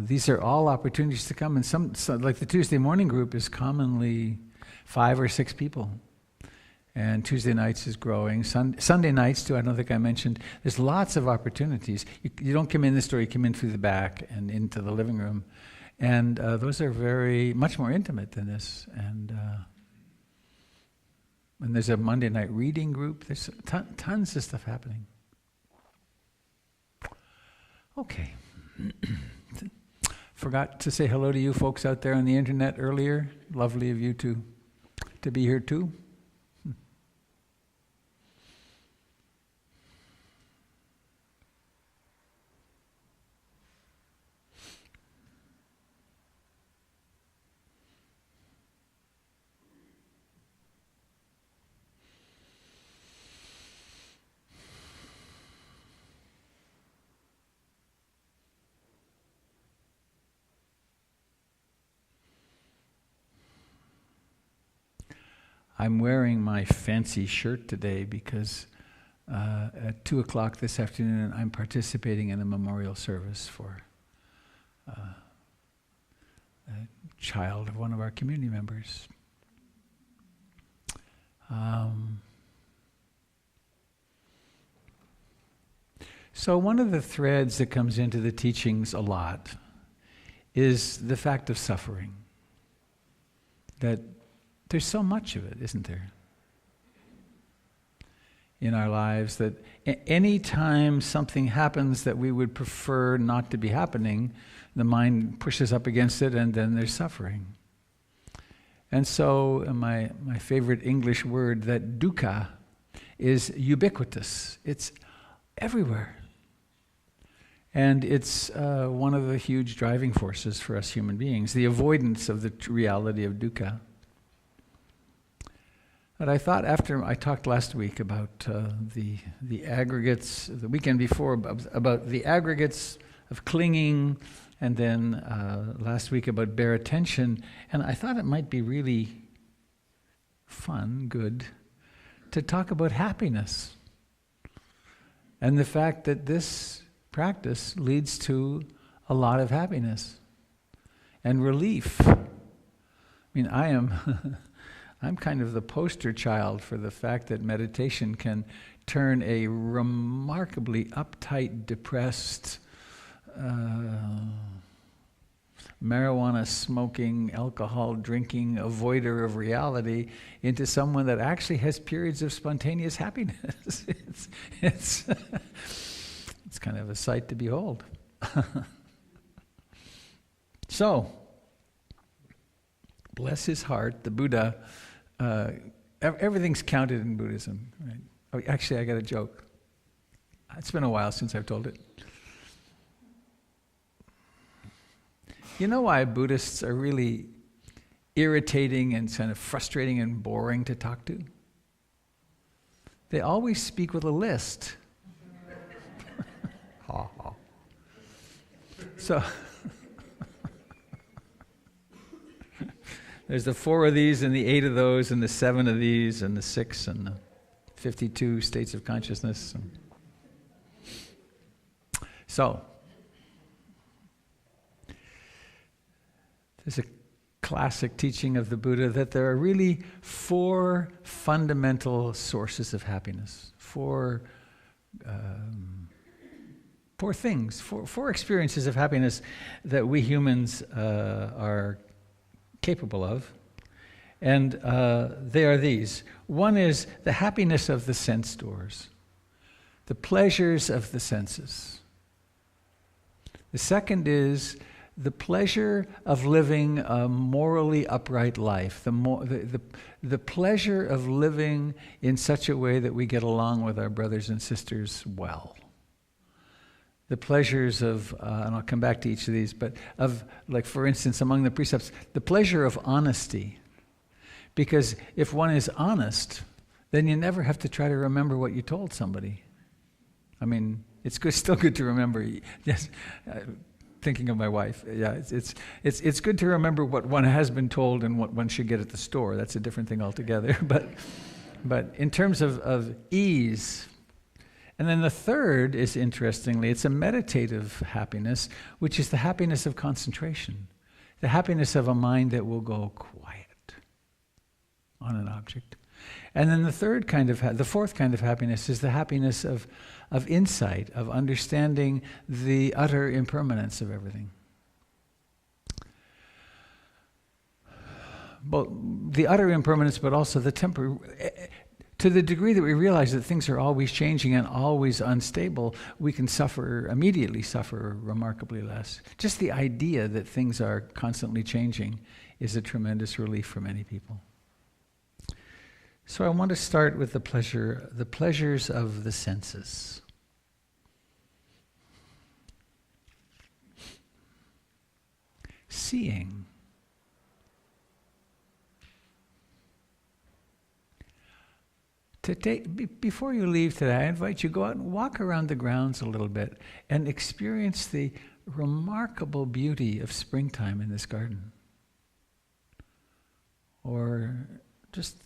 These are all opportunities to come, and some like the Tuesday morning group is commonly 5 or 6 people, and Tuesday nights is growing. Sunday nights too. I don't think I mentioned. There's lots of opportunities. You don't come in this door. You come in through the back and into the living room, and those are much more intimate than this. And there's a Monday night reading group. There's tons of stuff happening. Okay. Forgot to say hello to you folks out there on the internet earlier. Lovely of you to be here too. I'm wearing my fancy shirt today because at 2 o'clock this afternoon I'm participating in a memorial service for a child of one of our community members. So one of the threads that comes into the teachings a lot is the fact of suffering. That there's so much of it, isn't there? In our lives, that any time something happens that we would prefer not to be happening, the mind pushes up against it and then there's suffering. And so my favorite English word, that dukkha, is ubiquitous. It's everywhere. And it's one of the huge driving forces for us human beings, the avoidance of the reality of dukkha. But I thought after I talked last week about the aggregates, the weekend before, about the aggregates of clinging, and then last week about bare attention, and I thought it might be really fun, good, to talk about happiness. And the fact that this practice leads to a lot of happiness and relief. I mean, I'm kind of the poster child for the fact that meditation can turn a remarkably uptight, depressed, marijuana smoking, alcohol drinking avoider of reality into someone that actually has periods of spontaneous happiness. It's kind of a sight to behold. So, bless his heart, the Buddha Everything's counted in Buddhism, right? Oh, actually, I got a joke. It's been a while since I've told it. You know why Buddhists are really irritating and kind of frustrating and boring to talk to? They always speak with a list. Ha ha. So there's the 4 of these and the 8 of those and the 7 of these and the 6 and the 52 states of consciousness. So there's a classic teaching of the Buddha that there are really 4 fundamental sources of happiness, 4 things, 4 experiences of happiness that we humans are capable of. And they are these. One is the happiness of the sense doors, the pleasures of the senses. The second is the pleasure of living a morally upright life, the pleasure of living in such a way that we get along with our brothers and sisters well. The pleasures of, and I'll come back to each of these, but of, like for instance, among the precepts, the pleasure of honesty. Because if one is honest, then you never have to try to remember what you told somebody. I mean, it's still good to remember. Yes. Thinking of my wife, yeah, it's good to remember what one has been told and what one should get at the store. That's a different thing altogether. But in terms of ease, and then the third is, interestingly, it's a meditative happiness, which is the happiness of concentration, the happiness of a mind that will go quiet on an object. And then the fourth kind of happiness is the happiness of insight, of understanding the utter impermanence of everything. Both the utter impermanence, but also the temporary. To the degree that we realize that things are always changing and always unstable, we can immediately suffer remarkably less. Just the idea that things are constantly changing is a tremendous relief for many people. So I want to start with the pleasures of the senses. Seeing. Before you leave today, I invite you to go out and walk around the grounds a little bit and experience the remarkable beauty of springtime in this garden. Or just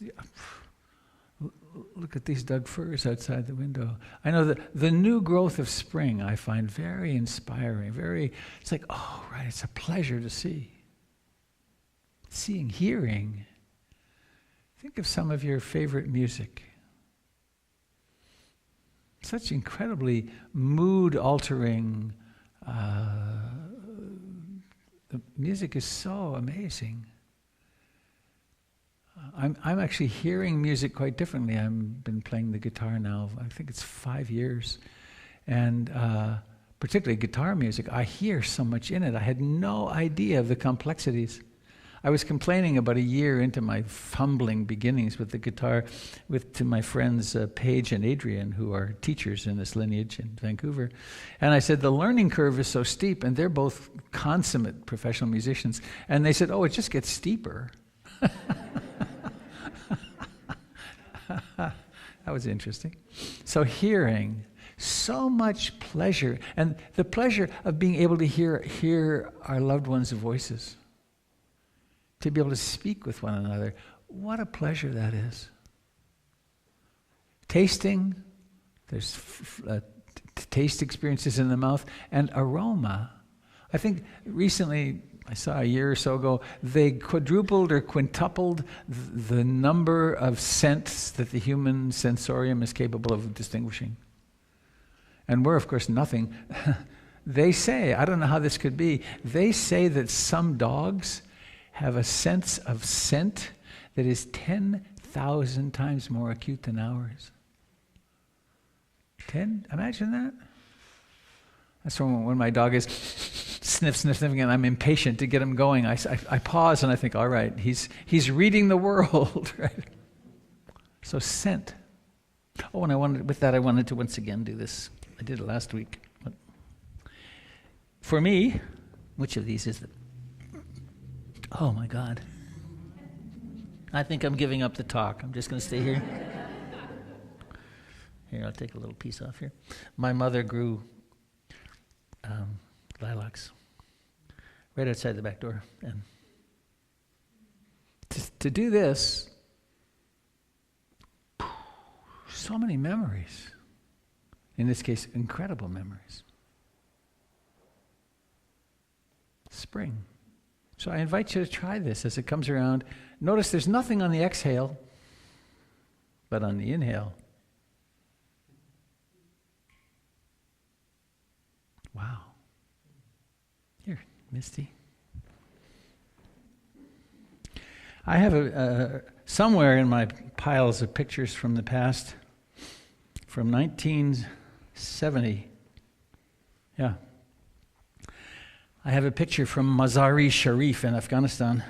look at these Doug firs outside the window. I know that the new growth of spring I find very inspiring. It's like, oh, right, it's a pleasure to see. Seeing, hearing. Think of some of your favorite music. Such incredibly mood-altering. The music is so amazing. I'm actually hearing music quite differently. I've been playing the guitar now, I think it's 5 years. And particularly guitar music, I hear so much in it. I had no idea of the complexities. I was complaining about a year into my fumbling beginnings with the guitar to my friends Paige and Adrian, who are teachers in this lineage in Vancouver. And I said, the learning curve is so steep, and they're both consummate professional musicians. And they said, oh, it just gets steeper. That was interesting. So hearing, so much pleasure, and the pleasure of being able to hear our loved ones' voices, to be able to speak with one another. What a pleasure that is. Tasting, there's taste experiences in the mouth, and aroma. I think recently, I saw a year or so ago, they quadrupled or quintupled the number of scents that the human sensorium is capable of distinguishing. And we're, of course, nothing. They say, I don't know how this could be, they say that some dogs have a sense of scent that is 10,000 times more acute than ours. Imagine that. That's when my dog is sniffing, and I'm impatient to get him going. I pause and I think, all right, he's reading the world, right? So scent. Oh, and I wanted to once again do this. I did it last week. But for me, which of these is it? Oh my God. I think I'm giving up the talk. I'm just going to stay here. Here, I'll take a little piece off here. My mother grew lilacs right outside the back door. And to do this, so many memories. In this case, incredible memories. Spring. So I invite you to try this as it comes around. Notice there's nothing on the exhale, but on the inhale. Wow. Here, Misty. I have somewhere in my piles of pictures from the past, from 1970. Yeah. I have a picture from Mazar-e-Sharif in Afghanistan.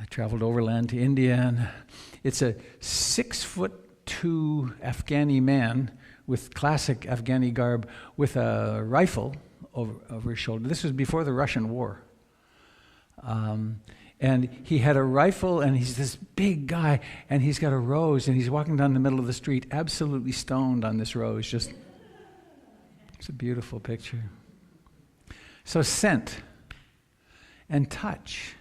I traveled overland to India, and it's a 6'2" Afghani man with classic Afghani garb with a rifle over his shoulder. This was before the Russian war. And he had a rifle, and he's this big guy, and he's got a rose, and he's walking down the middle of the street, absolutely stoned on this rose. It's a beautiful picture. So scent and touch.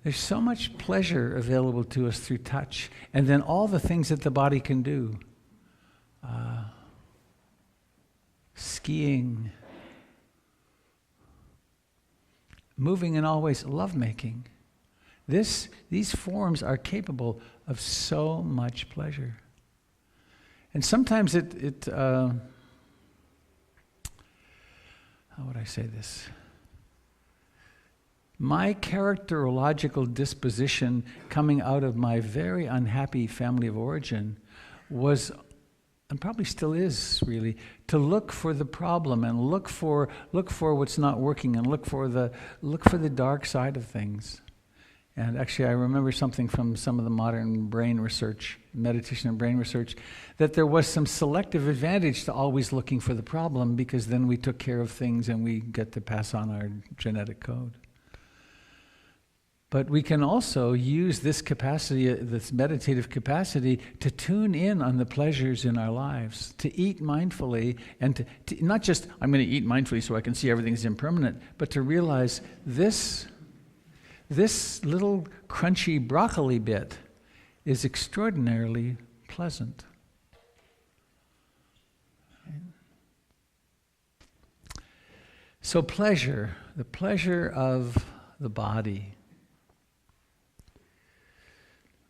There's so much pleasure available to us through touch, and then all the things that the body can do. Skiing, moving and always lovemaking. These forms are capable of so much pleasure. And sometimes how would I say this? My characterological disposition coming out of my very unhappy family of origin was, and probably still is really, to look for the problem and look for what's not working and look for the dark side of things. And actually, I remember something from some of the modern brain research, meditation and brain research, that there was some selective advantage to always looking for the problem, because then we took care of things and we get to pass on our genetic code. But we can also use this capacity, this meditative capacity, to tune in on the pleasures in our lives, to eat mindfully, and to not just, I'm going to eat mindfully so I can see everything's impermanent, but to realize this little crunchy broccoli bit is extraordinarily pleasant. So pleasure, the pleasure of the body,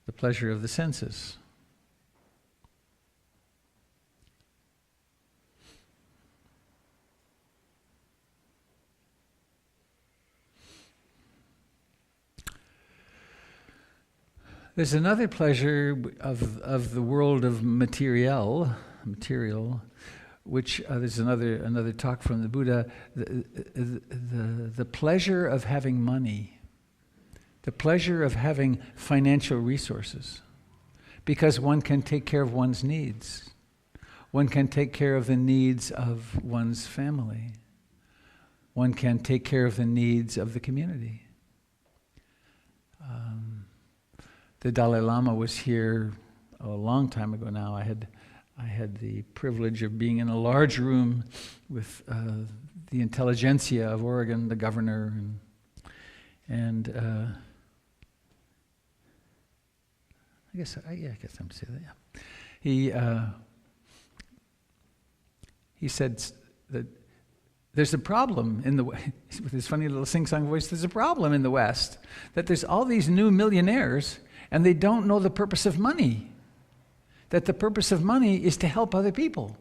the pleasure of the senses. There's another pleasure of the world of material, which there's another talk from the Buddha. The pleasure of having money, the pleasure of having financial resources, because one can take care of one's needs. One can take care of the needs of one's family. One can take care of the needs of the community. The Dalai Lama was here a long time ago now. I had the privilege of being in a large room with the intelligentsia of Oregon, the governor, and I guess I'm to say that. Yeah. He said that there's a problem in the with his funny little sing-song voice. There's a problem in the West that there's all these new millionaires, and they don't know the purpose of money. That the purpose of money is to help other people.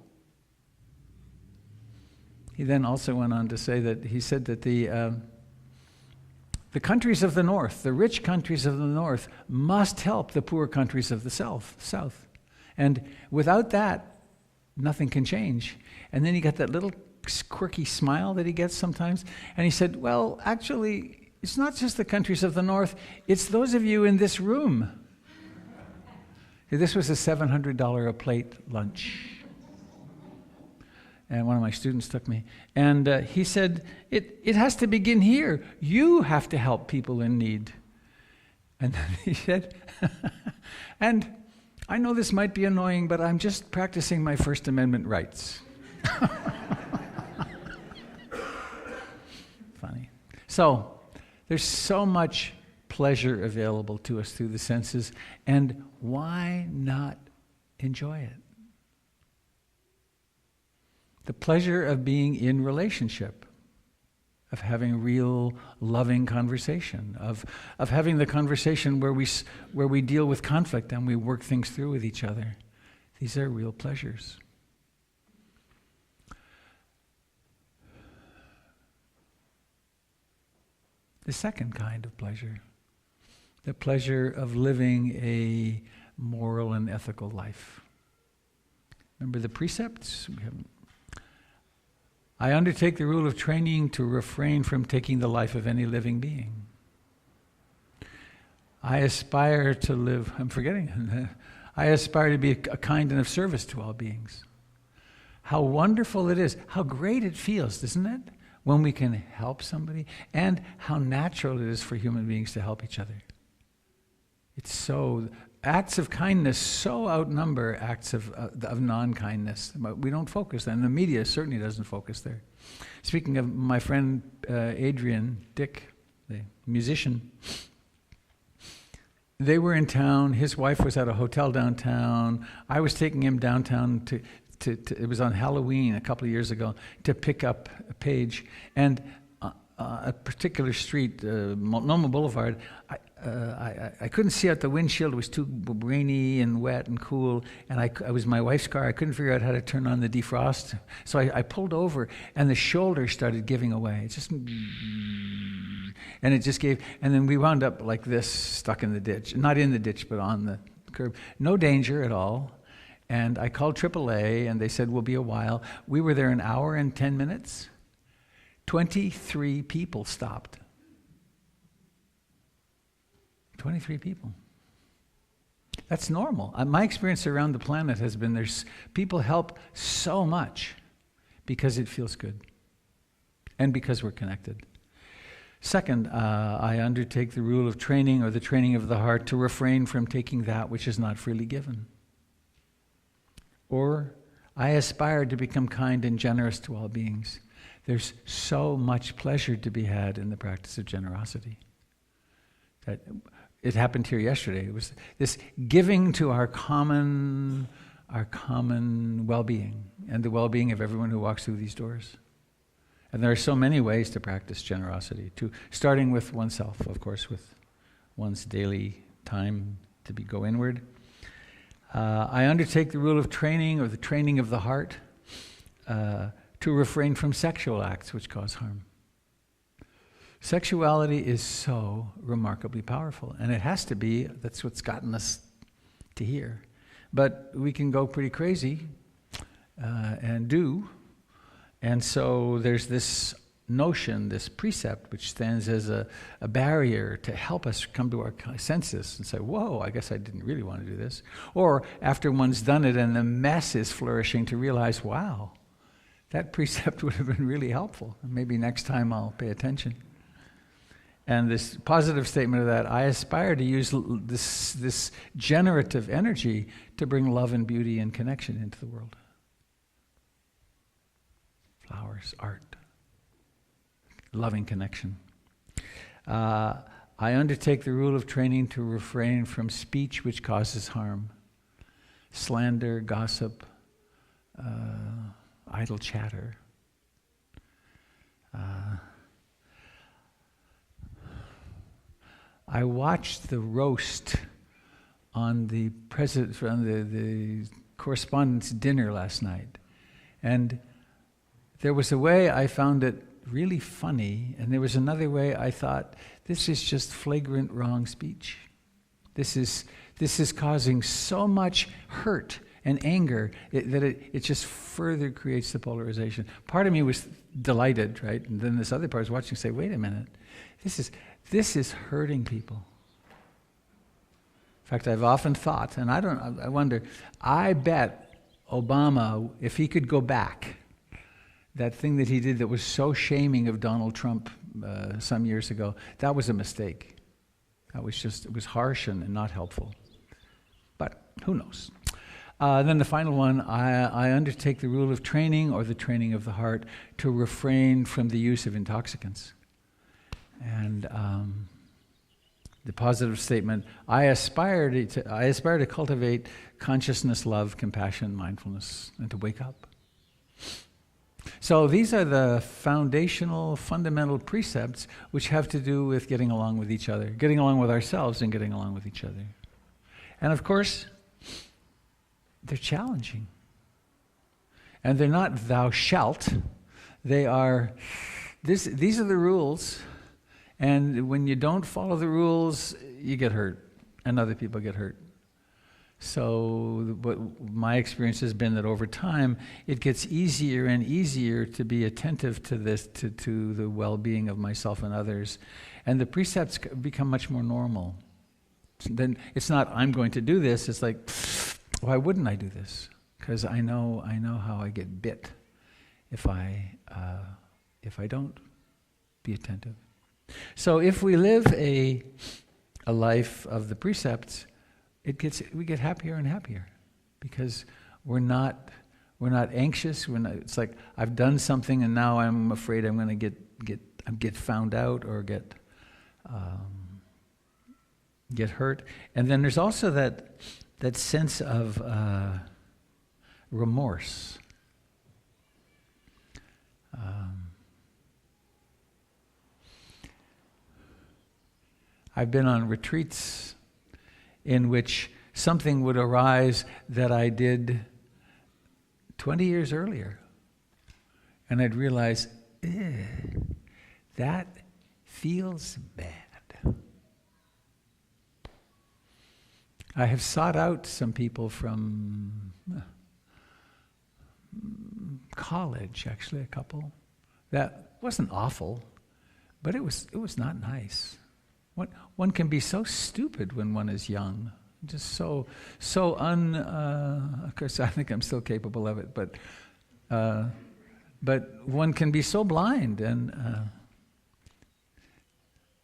He then also went on to say that he said that the countries of the North, the rich countries of the North, must help the poor countries of the South. And without that, nothing can change. And then he got that little quirky smile that he gets sometimes. And he said, well, actually, It's not just the countries of the north, it's those of you in this room. This was a $700 a plate lunch. And one of my students took me. And he said, it has to begin here. You have to help people in need. And then he said, and I know this might be annoying, but I'm just practicing my First Amendment rights. Funny. So, there's so much pleasure available to us through the senses, and why not enjoy it? The pleasure of being in relationship, of having real loving conversation, of having the conversation where we deal with conflict and we work things through with each other. These are real pleasures. The second kind of pleasure, the pleasure of living a moral and ethical life. Remember the precepts? I undertake the rule of training to refrain from taking the life of any living being. I aspire to live, I aspire to be a kind and of service to all beings. How wonderful it is, how great it feels, doesn't it? When we can help somebody, and how natural it is for human beings to help each other. It's so, acts of kindness so outnumber acts of non-kindness. But we don't focus, and the media certainly doesn't focus there. Speaking of my friend Adrian Dick, the musician, they were in town, his wife was at a hotel downtown, I was taking him downtown to it was on Halloween a couple of years ago, to pick up a page, and a particular street, Multnomah Boulevard, I couldn't see out the windshield. It was too rainy and wet and cool, and it was my wife's car. I couldn't figure out how to turn on the defrost, so I pulled over, and the shoulder started giving away. It just, and it just gave, and then we wound up like this, stuck in the ditch. Not in the ditch, but on the curb. No danger at all. And I called AAA, and they said, we'll be a while. We were there an hour and 10 minutes. 23 people stopped. 23 people. That's normal. My experience around the planet has been people help so much because it feels good and because we're connected. Second, I undertake the rule of training, or the training of the heart, to refrain from taking that which is not freely given. Or I aspire to become kind and generous to all beings. There's so much pleasure to be had in the practice of generosity. It happened here yesterday. It was this giving to our common well-being and the well-being of everyone who walks through these doors. And there are so many ways to practice generosity, starting with oneself, of course, with one's daily time to go inward. I undertake the rule of training, or the training of the heart, to refrain from sexual acts which cause harm. Sexuality is so remarkably powerful, and it has to be. That's what's gotten us to here. But we can go pretty crazy, and do. And so there's this notion, this precept, which stands as a barrier to help us come to our senses and say, whoa, I guess I didn't really want to do this. Or after one's done it and the mess is flourishing, to realize, wow, that precept would have been really helpful. Maybe next time I'll pay attention. And this positive statement of that, I aspire to use this generative energy to bring love and beauty and connection into the world. Flowers, art, loving connection. I undertake the rule of training to refrain from speech which causes harm. Slander, gossip, idle chatter. I watched the roast on the correspondence dinner last night, and there was a way I found it really funny, and there was another way I thought, this is just flagrant wrong speech. This is causing so much hurt and anger, it just further creates the polarization. Part of me was delighted, right? And then this other part was watching and say, wait a minute, this is hurting people. In fact, I've often thought, and I wonder, I bet Obama, if he could go back, that thing that he did that was so shaming of Donald Trump some years ago, that was a mistake. It was harsh and not helpful. But who knows? Then the final one, I undertake the rule of training or the training of the heart to refrain from the use of intoxicants. And the positive statement, I aspire to cultivate consciousness, love, compassion, mindfulness, and to wake up. So these are the foundational, fundamental precepts which have to do with getting along with each other, getting along with ourselves and getting along with each other. And of course, they're challenging. And they're not thou shalt. They are, these are the rules. And when you don't follow the rules, you get hurt. And other people get hurt. So my experience has been that over time, it gets easier and easier to be attentive to this, to the well-being of myself and others. And the precepts become much more normal. Then it's not, I'm going to do this. It's like, why wouldn't I do this? Because I know how I get bit if I don't be attentive. So if we live a life of the precepts, we get happier and happier because we're not anxious. It's like I've done something and now I'm afraid I'm going to get found out or get hurt. And then there's also that sense of remorse. I've been on retreats in which something would arise that I did 20 years earlier. And I'd realize, that feels bad. I have sought out some people from college, actually, a couple. That wasn't awful, but it was not nice. One can be so stupid when one is young, just so of course I think I'm still capable of it, but one can be so blind, and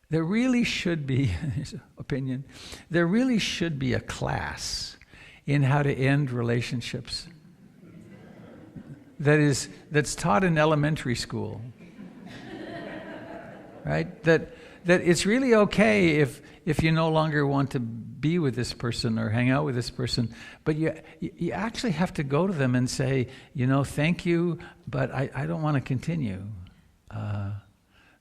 there really should be, here's an opinion, there really should be a class in how to end relationships that's taught in elementary school, right? That it's really okay if you no longer want to be with this person or hang out with this person, but you actually have to go to them and say, thank you, but I don't want to continue.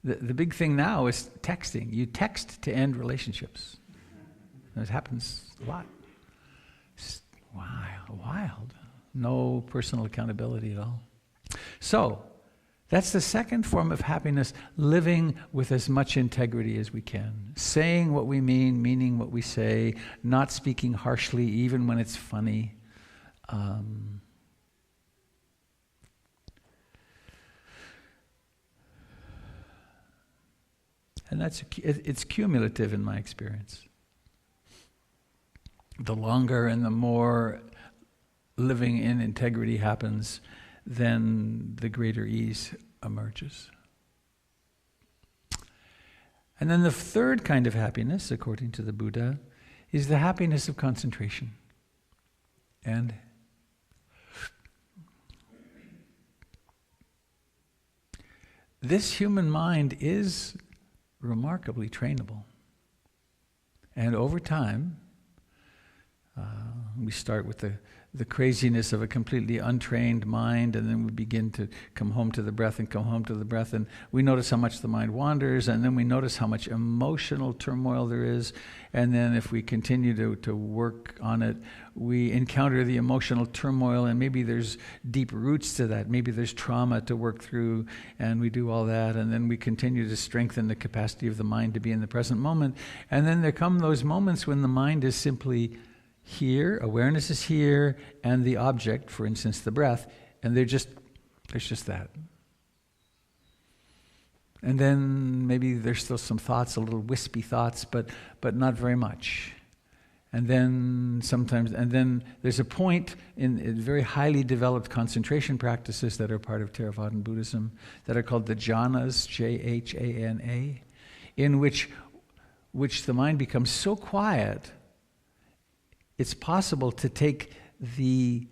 The big thing now is texting. You text to end relationships. It happens a lot. It's wild. No personal accountability at all. So, that's the second form of happiness, living with as much integrity as we can. Saying what we mean, meaning what we say, not speaking harshly even when it's funny. And it's cumulative in my experience. The longer and the more living in integrity happens, then the greater ease emerges. And then the third kind of happiness, according to the Buddha, is the happiness of concentration. And this human mind is remarkably trainable. And over time, we start with the craziness of a completely untrained mind, and then we begin to come home to the breath, and we notice how much the mind wanders, and then we notice how much emotional turmoil there is, and then if we continue to work on it, we encounter the emotional turmoil, and maybe there's deep roots to that, maybe there's trauma to work through, and we do all that, and then we continue to strengthen the capacity of the mind to be in the present moment, and then there come those moments when the mind is simply here, awareness is here, and the object, for instance, the breath, and there's just that. And then maybe there's still some thoughts, a little wispy thoughts, but not very much. And then there's a point in very highly developed concentration practices that are part of Theravadan Buddhism that are called the jhanas, Jhana, in which the mind becomes so quiet, it's possible to take the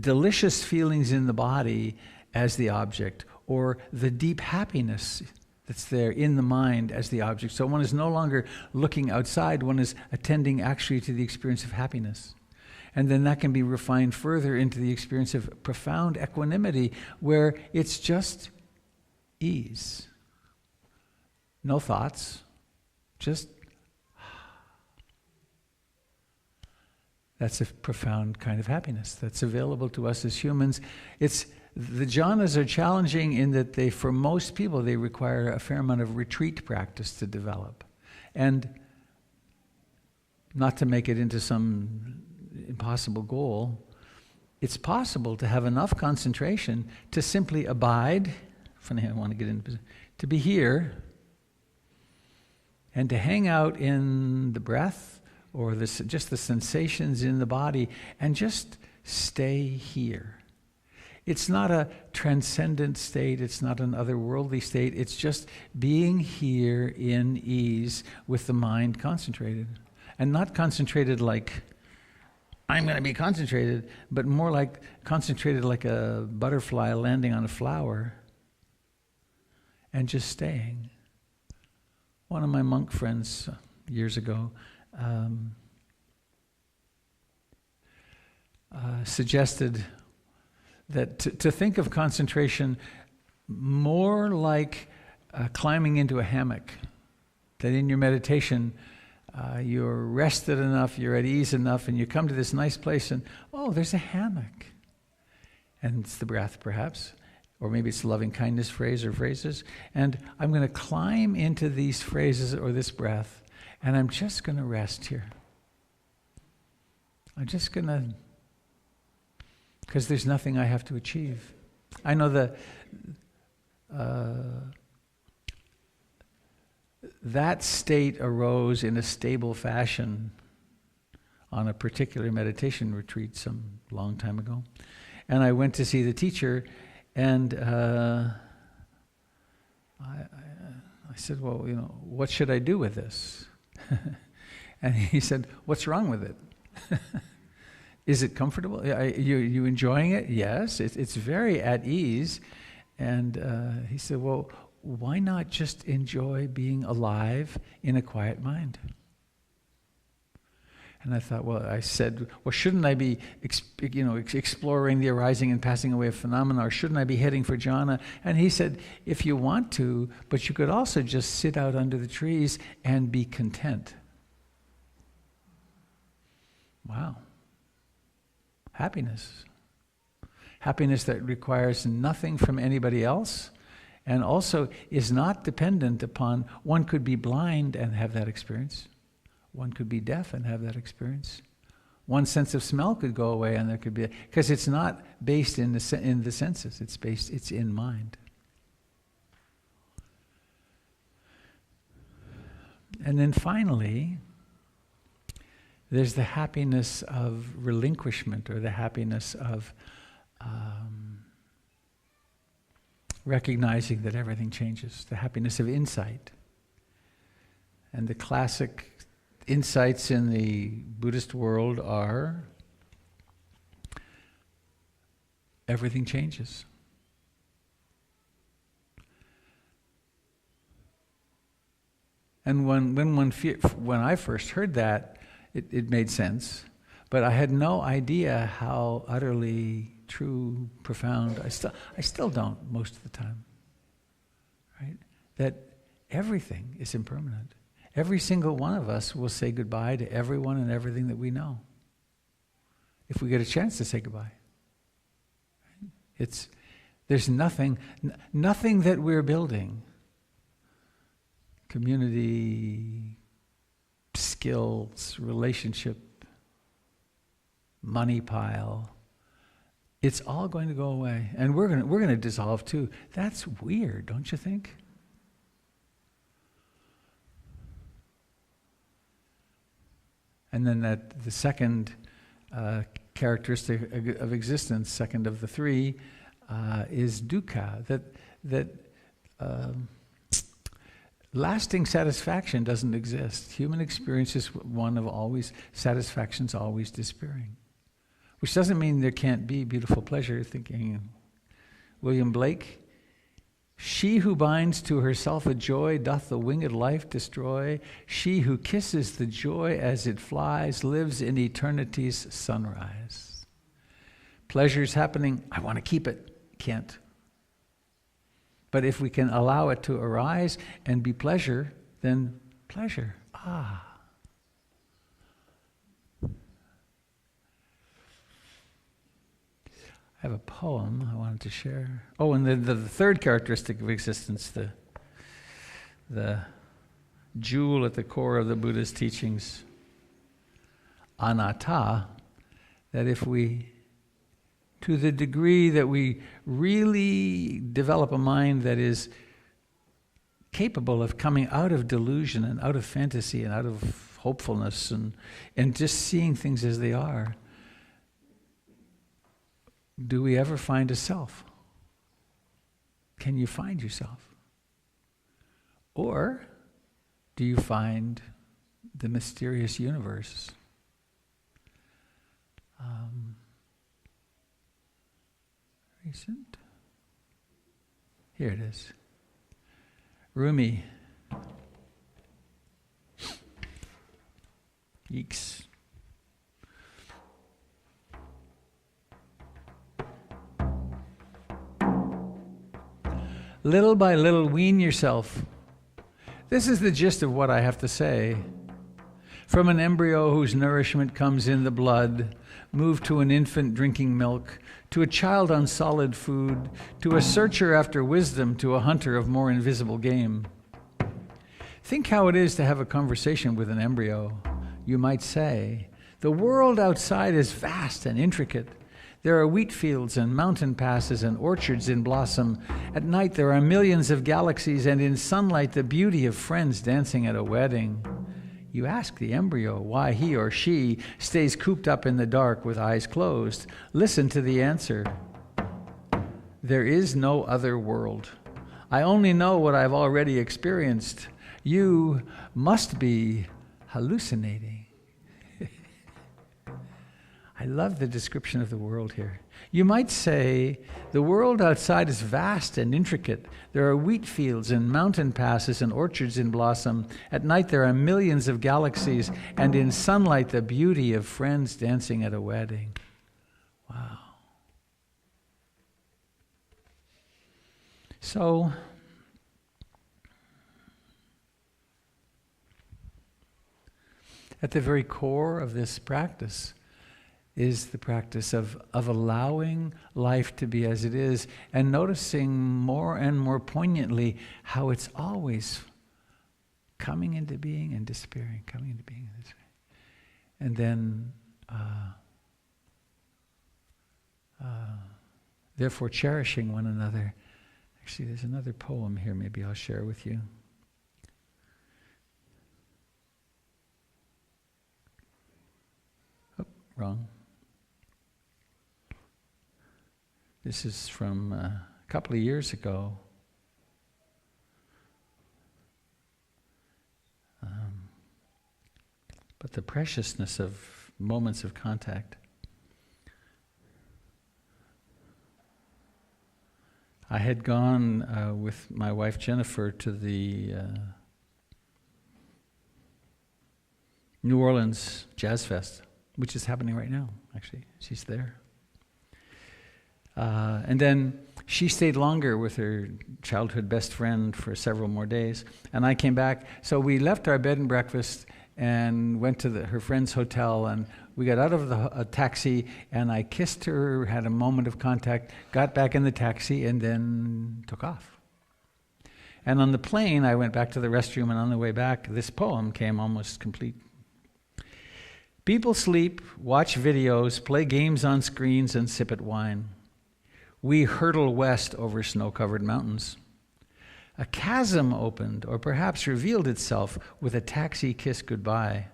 delicious feelings in the body as the object, or the deep happiness that's there in the mind as the object. So one is no longer looking outside, one is attending actually to the experience of happiness. And then that can be refined further into the experience of profound equanimity, where it's just ease. No thoughts, just... That's a profound kind of happiness that's available to us as humans. The jhanas are challenging in that for most people, they require a fair amount of retreat practice to develop. And not to make it into some impossible goal, it's possible to have enough concentration to simply abide, funny, I want to get into, to be here, and to hang out in the breath, or just the sensations in the body, and just stay here. It's not a transcendent state, it's not an otherworldly state, it's just being here in ease with the mind concentrated. And not concentrated like, I'm going to be concentrated, but more like concentrated like a butterfly landing on a flower and just staying. One of my monk friends years ago suggested that to think of concentration more like climbing into a hammock, that in your meditation you're rested enough, you're at ease enough, and you come to this nice place and, oh, there's a hammock. And it's the breath perhaps, or maybe it's the loving kindness phrase or phrases, and I'm going to climb into these phrases or this breath, and I'm just going to rest here. I'm just going to, because there's nothing I have to achieve. I know that state arose in a stable fashion on a particular meditation retreat some long time ago. And I went to see the teacher, and I said, well, what should I do with this? And he said, what's wrong with it? Is it comfortable? You enjoying it? Yes, it's very at ease. And he said, well, why not just enjoy being alive in a quiet mind? And I thought, shouldn't I be exploring the arising and passing away of phenomena, or shouldn't I be heading for jhana? And he said, if you want to, but you could also just sit out under the trees and be content. Wow. Happiness. Happiness that requires nothing from anybody else, and also is not dependent upon, one could be blind and have that experience. One could be deaf and have that experience. One sense of smell could go away, and there could be, because it's not based in the senses, it's in mind. And then finally, there's the happiness of relinquishment, or the happiness of recognizing that everything changes, the happiness of insight. And the classic insights in the Buddhist world are everything changes. And when I first heard that, it made sense, but I had no idea how utterly true, profound. I still don't most of the time. Right? That everything is impermanent. Every single one of us will say goodbye to everyone and everything that we know, if we get a chance to say goodbye. There's nothing that we're building, community, skills, relationship, money pile. It's all going to go away, and we're going to dissolve too. That's weird, don't you think? And then the second characteristic of existence, second of the three, is dukkha. That lasting satisfaction doesn't exist. Human experience is one of always satisfaction's always despairing. Which doesn't mean there can't be beautiful pleasure. Thinking William Blake, she who binds to herself a joy doth the winged life destroy. She who kisses the joy as it flies lives in eternity's sunrise. Pleasure's happening, I want to keep it. Can't. But if we can allow it to arise and be pleasure, then pleasure. Ah. I have a poem I wanted to share. Oh, and the third characteristic of existence, the jewel at the core of the Buddha's teachings, anatta, that if we, to the degree that we really develop a mind that is capable of coming out of delusion and out of fantasy and out of hopefulness and just seeing things as they are, do we ever find a self? Can you find yourself? Or do you find the mysterious universe? Recent? Here it is. Rumi. Yeeks. Little by little, wean yourself. This is the gist of what I have to say. From an embryo whose nourishment comes in the blood, move to an infant drinking milk, to a child on solid food, to a searcher after wisdom, to a hunter of more invisible game. Think how it is to have a conversation with an embryo. You might say, the world outside is vast and intricate. There are wheat fields and mountain passes and orchards in blossom. At night there are millions of galaxies, and in sunlight the beauty of friends dancing at a wedding. You ask the embryo why he or she stays cooped up in the dark with eyes closed. Listen to the answer. There is no other world. I only know what I've already experienced. You must be hallucinating. I love the description of the world here. You might say, the world outside is vast and intricate. There are wheat fields and mountain passes and orchards in blossom. At night there are millions of galaxies, and in sunlight the beauty of friends dancing at a wedding. Wow. So, at the very core of this practice is the practice of allowing life to be as it is and noticing more and more poignantly how it's always coming into being and disappearing, coming into being and disappearing. And then, therefore cherishing one another. Actually, there's another poem here maybe I'll share with you. Oh, wrong. This is from a couple of years ago. But the preciousness of moments of contact. I had gone with my wife Jennifer to the New Orleans Jazz Fest, which is happening right now, actually. She's there. And then she stayed longer with her childhood best friend for several more days. And I came back. So we left our bed and breakfast and went to her friend's hotel. And we got out of a taxi, and I kissed her, had a moment of contact, got back in the taxi, and then took off. And on the plane, I went back to the restroom, and on the way back, this poem came almost complete. People sleep, watch videos, play games on screens, and sip at wine. We hurtle west over snow-covered mountains. A chasm opened, or perhaps revealed itself with a taxi kiss goodbye.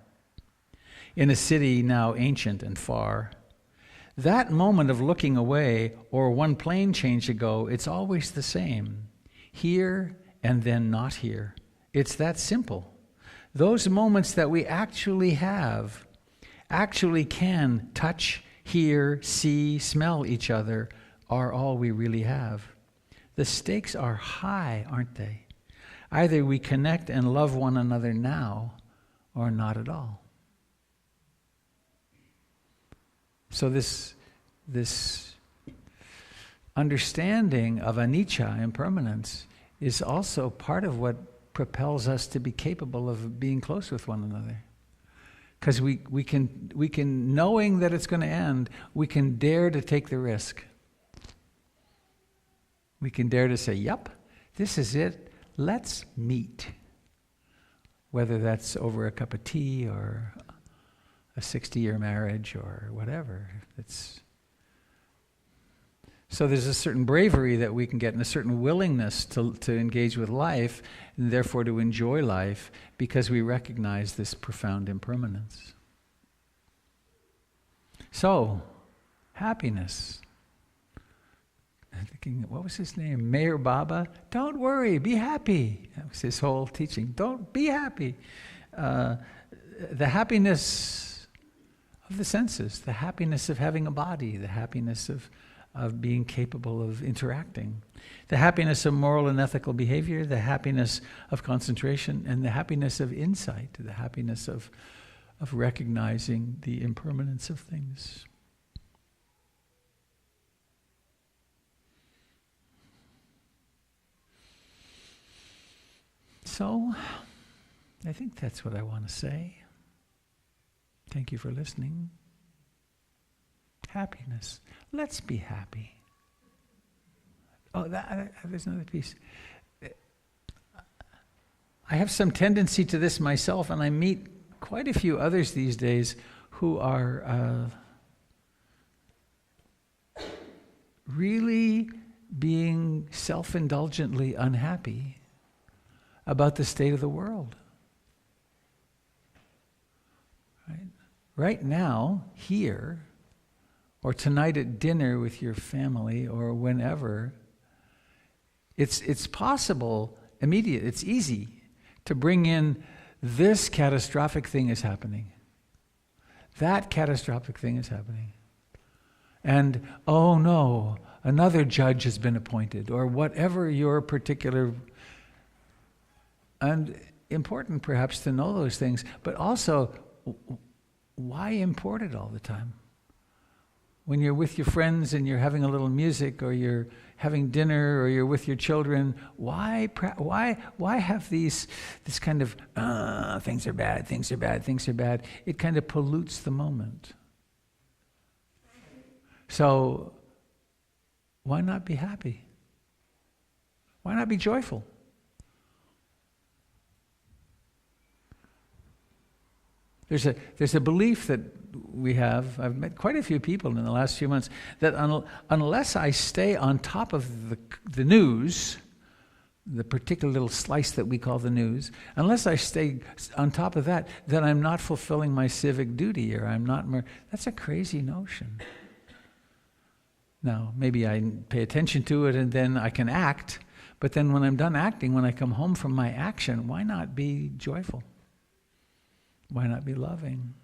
In a city now ancient and far, that moment of looking away, or one plane change ago, it's always the same. Here and then not here. It's that simple. Those moments that we actually have, actually can touch, hear, see, smell each other, are all we really have. The stakes are high, aren't they? Either we connect and love one another now, or not at all. So this understanding of anicca, impermanence, is also part of what propels us to be capable of being close with one another. Because we can, knowing that it's going to end, we can dare to take the risk. We can dare to say, yep, this is it, let's meet. Whether that's over a cup of tea or a 60-year marriage or whatever. So there's a certain bravery that we can get and a certain willingness to engage with life and therefore to enjoy life because we recognize this profound impermanence. So, happiness. I'm thinking, what was his name? Mayor Baba? Don't worry, be happy. That was his whole teaching. Don't be happy. The happiness of the senses, the happiness of having a body, the happiness of being capable of interacting, the happiness of moral and ethical behavior, the happiness of concentration, and the happiness of insight, the happiness of recognizing the impermanence of things. So, I think that's what I want to say. Thank you for listening. Happiness. Let's be happy. Oh, there's another piece. I have some tendency to this myself, and I meet quite a few others these days who are really being self-indulgently unhappy about the state of the world. Right now, here, or tonight at dinner with your family, or whenever, it's possible, immediate, it's easy to bring in this catastrophic thing is happening. That catastrophic thing is happening. And, oh no, another judge has been appointed, or whatever your particular... And important perhaps to know those things, but also, why import it all the time? When you're with your friends and you're having a little music, or you're having dinner, or you're with your children, why have this kind of things are bad, things are bad, things are bad? It kind of pollutes the moment. So why not be happy? Why not be joyful? There's a belief that we have, I've met quite a few people in the last few months, that unless I stay on top of the news, the particular little slice that we call the news, unless I stay on top of that, then I'm not fulfilling my civic duty, or I'm not more... That's a crazy notion. Now, maybe I pay attention to it and then I can act, but then when I'm done acting, when I come home from my action, why not be joyful? Why not be loving?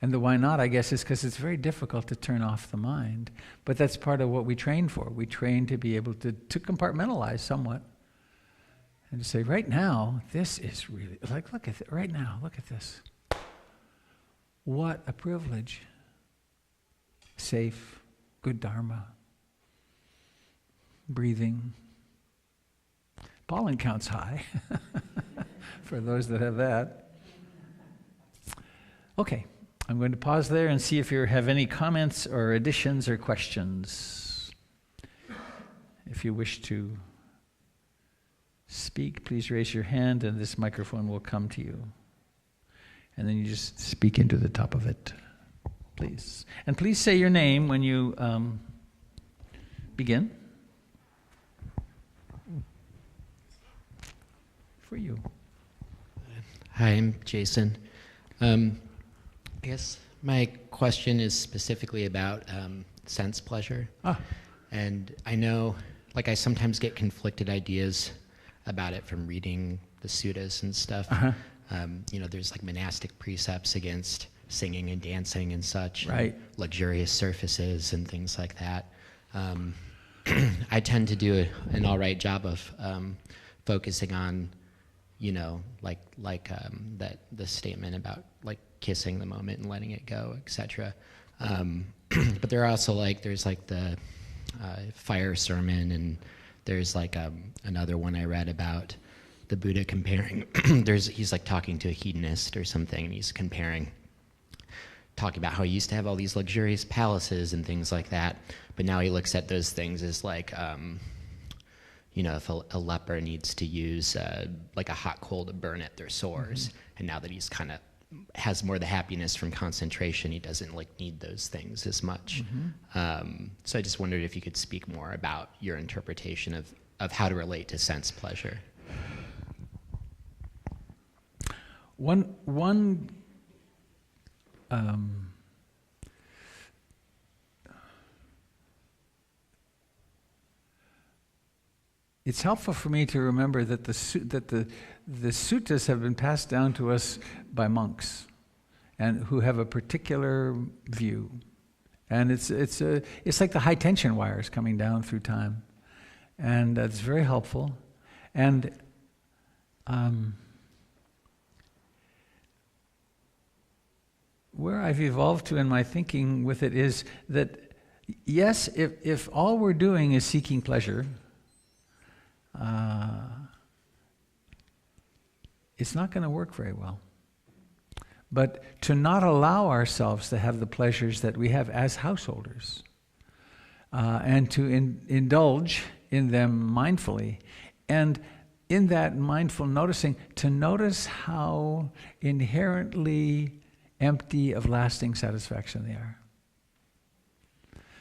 And the why not, I guess, is because it's very difficult to turn off the mind. But that's part of what we train for. We train to be able to compartmentalize somewhat. And to say, right now, this is really, like, look at it, right now, look at this. What a privilege. Safe, good dharma. Breathing. Pollen counts high for those that have that. Okay, I'm going to pause there and see if you have any comments or additions or questions. If you wish to speak, please raise your hand and this microphone will come to you. And then you just speak into the top of it, please. And please say your name when you begin. For you. Hi, I'm Jason. I guess my question is specifically about sense pleasure. And I know, like, I sometimes get conflicted ideas about it from reading the suttas and stuff. There's like monastic precepts against singing and dancing and such, right? And luxurious surfaces and things like that. I tend to do an all right job of focusing on, that the statement about like kissing the moment and letting it go, etc. But there are also there's the fire sermon, and there's another one I read about the Buddha comparing. He's like talking to a hedonist or something, and he's talking about how he used to have all these luxurious palaces and things like that, but now he looks at those things as if a leper needs to use a hot coal to burn at their sores, and now that he's kind of has more the happiness from concentration, he doesn't need those things as much. So I just wondered if you could speak more about your interpretation of how to relate to sense pleasure. It's helpful for me to remember that the suttas have been passed down to us by monks, and who have a particular view, and it's like the high tension wires coming down through time, and it's very helpful. And where I've evolved to in my thinking with it is that, yes, if all we're doing is seeking pleasure, it's not going to work very well. But to not allow ourselves to have the pleasures that we have as householders, and to indulge in them mindfully, and in that mindful noticing, to notice how inherently empty of lasting satisfaction they are.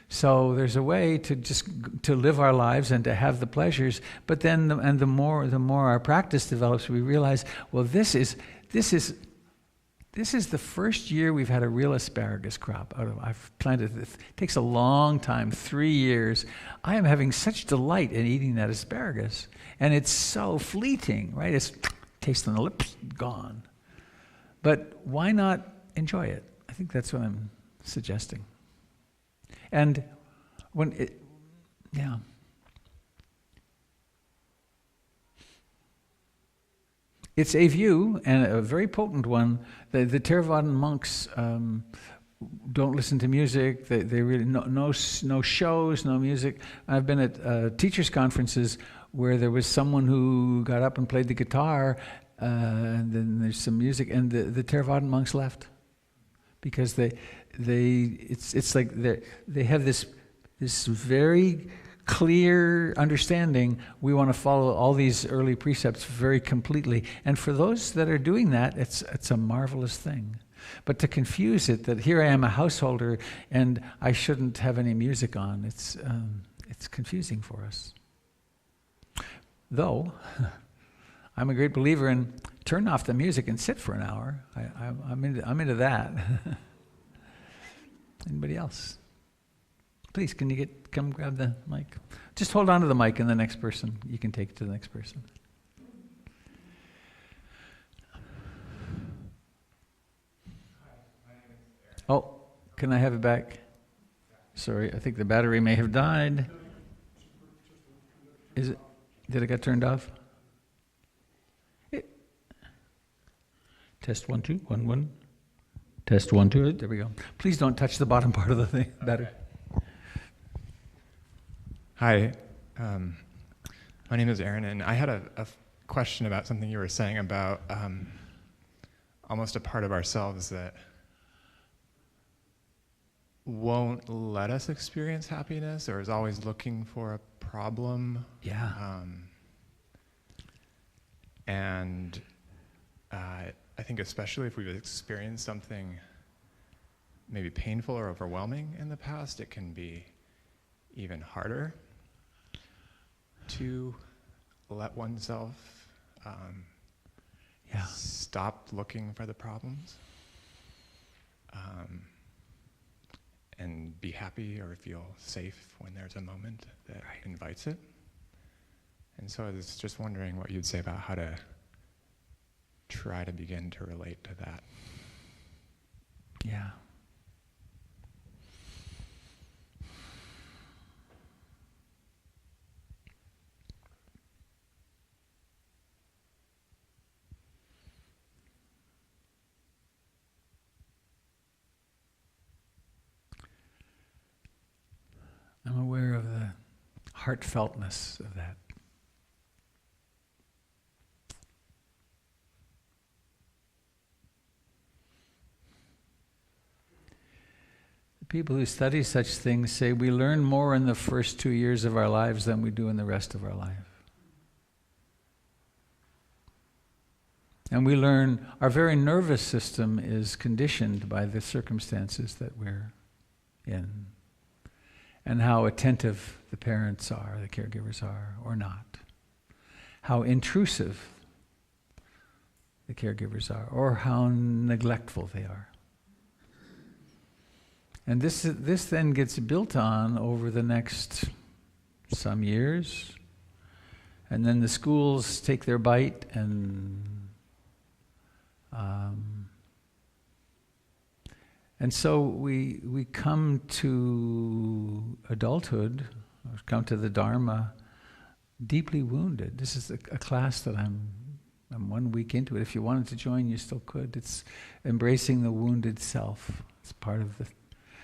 So there's a way to just to live our lives and to have the pleasures, but then the more our practice develops, we realize, well, this is the first year we've had a real asparagus crop. I've planted it. It takes a long time, 3 years. I am having such delight in eating that asparagus, and it's so fleeting, right? It's taste on the lips, gone. But why not enjoy it? I think that's what I'm suggesting. And it's a view, and a very potent one. The Theravadan monks don't listen to music. They really no shows, no music. I've been at teachers' conferences where there was someone who got up and played the guitar, and then there's some music, and the Theravadan monks left because it's like they have this very clear understanding. We want to follow all these early precepts very completely, and for those that are doing that, it's a marvelous thing. But to confuse it, that here I am a householder and I shouldn't have any music on, it's confusing for us. Though I'm a great believer in turn off the music and sit for an hour. I'm into that. Anybody else? Please, can you come grab the mic? Just hold on to the mic, and the next person, you can take it to the next person. Oh, can I have it back? Sorry, I think the battery may have died. Did it get turned off? Test 1 2 1 1. Test 1 2. There we go. Please don't touch the bottom part of the thing. Battery. Hi, my name is Aaron, and I had a question about something you were saying about almost a part of ourselves that won't let us experience happiness, or is always looking for a problem. Yeah. And I think especially if we've experienced something maybe painful or overwhelming in the past, it can be even harder to let oneself stop looking for the problems and be happy or feel safe when there's a moment that invites it. And so I was just wondering what you'd say about how to try to begin to relate to that. Yeah. I'm aware of the heartfeltness of that. The people who study such things say we learn more in the first 2 years of our lives than we do in the rest of our life. And we learn, our very nervous system is conditioned by the circumstances that we're in, and how attentive the parents are, the caregivers are, or not. How intrusive the caregivers are, or how neglectful they are. And this then gets built on over the next some years, and then the schools take their bite, and so we come to adulthood, or come to the Dharma, deeply wounded. This is a class that I'm 1 week into it. If you wanted to join, you still could. It's embracing the wounded self. It's part of the...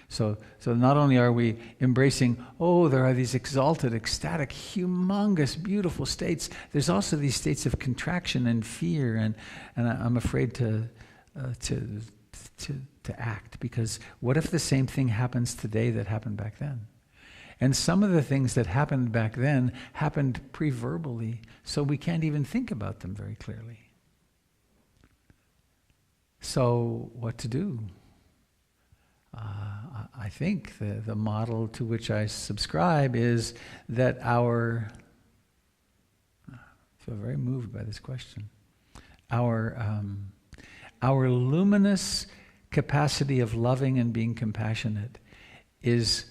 So not only are we embracing, there are these exalted, ecstatic, humongous, beautiful states, there's also these states of contraction and fear, and I'm afraid to act, because what if the same thing happens today that happened back then? And some of the things that happened back then happened pre-verbally, so we can't even think about them very clearly. So what to do? I think the model to which I subscribe is that I feel very moved by this question. Our luminous capacity of loving and being compassionate is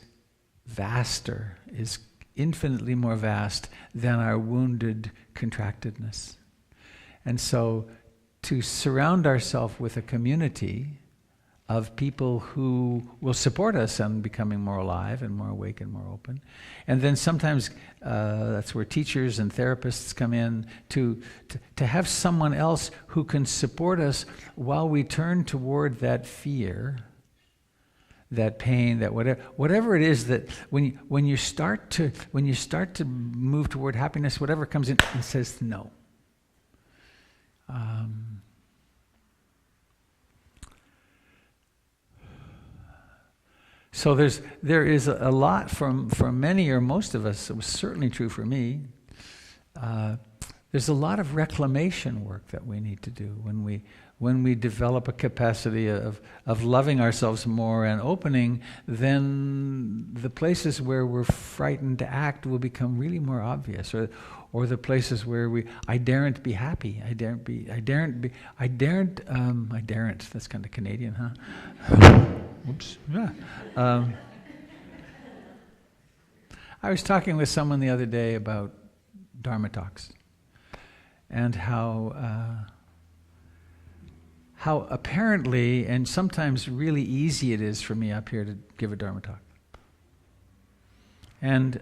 vaster, is infinitely more vast than our wounded contractedness. And so to surround ourselves with a community of people who will support us on becoming more alive and more awake and more open. And then sometimes that's where teachers and therapists come in, to have someone else who can support us while we turn toward that fear, that pain, that whatever it is, that when you start to move toward happiness, whatever comes in and says no. So there is a lot from many or most of us. It was certainly true for me. There's a lot of reclamation work that we need to do when we develop a capacity of loving ourselves more and opening. Then the places where we're frightened to act will become really more obvious, or the places where I daren't be happy. I daren't. That's kind of Canadian, huh? Oops. Yeah. I was talking with someone the other day about Dharma talks, and how apparently and sometimes really easy it is for me up here to give a Dharma talk. And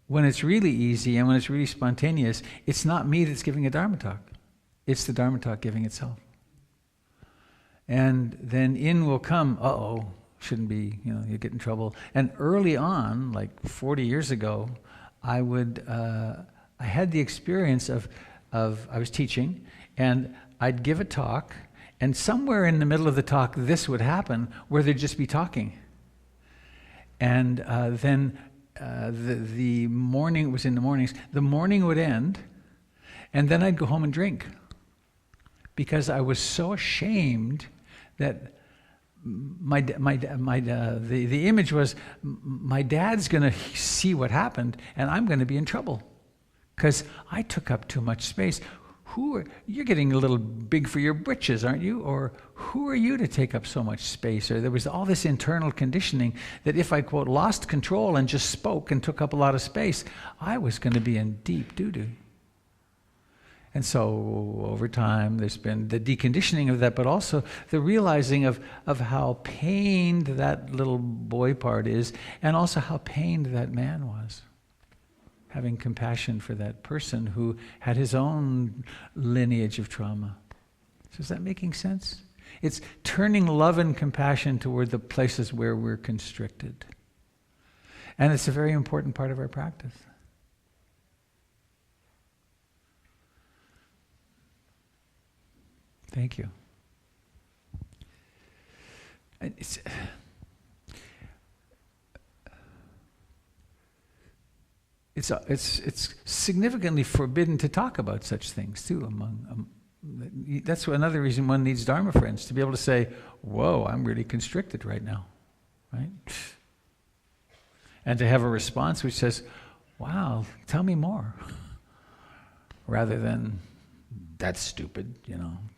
when it's really easy and when it's really spontaneous, it's not me that's giving a Dharma talk. It's the Dharma talk giving itself. And then in will come, shouldn't be, you get in trouble. And early on, like 40 years ago, I had the experience of I was teaching, and I'd give a talk, and somewhere in the middle of the talk, this would happen, where there'd just be talking. And then the morning was in the mornings. The morning would end, and then I'd go home and drink because I was so ashamed that the image was my dad's going to see what happened, and I'm going to be in trouble because I took up too much space. You're getting a little big for your britches, aren't you? Or who are you to take up so much space? Or there was all this internal conditioning that if I, quote, lost control and just spoke and took up a lot of space, I was going to be in deep doo-doo. And so over time, there's been the deconditioning of that, but also the realizing of how pained that little boy part is, and also how pained that man was. Having compassion for that person who had his own lineage of trauma. So is that making sense? It's turning love and compassion toward the places where we're constricted. And it's a very important part of our practice. Thank you. It's significantly forbidden to talk about such things too. That's another reason one needs Dharma friends, to be able to say, "Whoa, I'm really constricted right now," right? And to have a response which says, "Wow, tell me more," rather than, "That's stupid,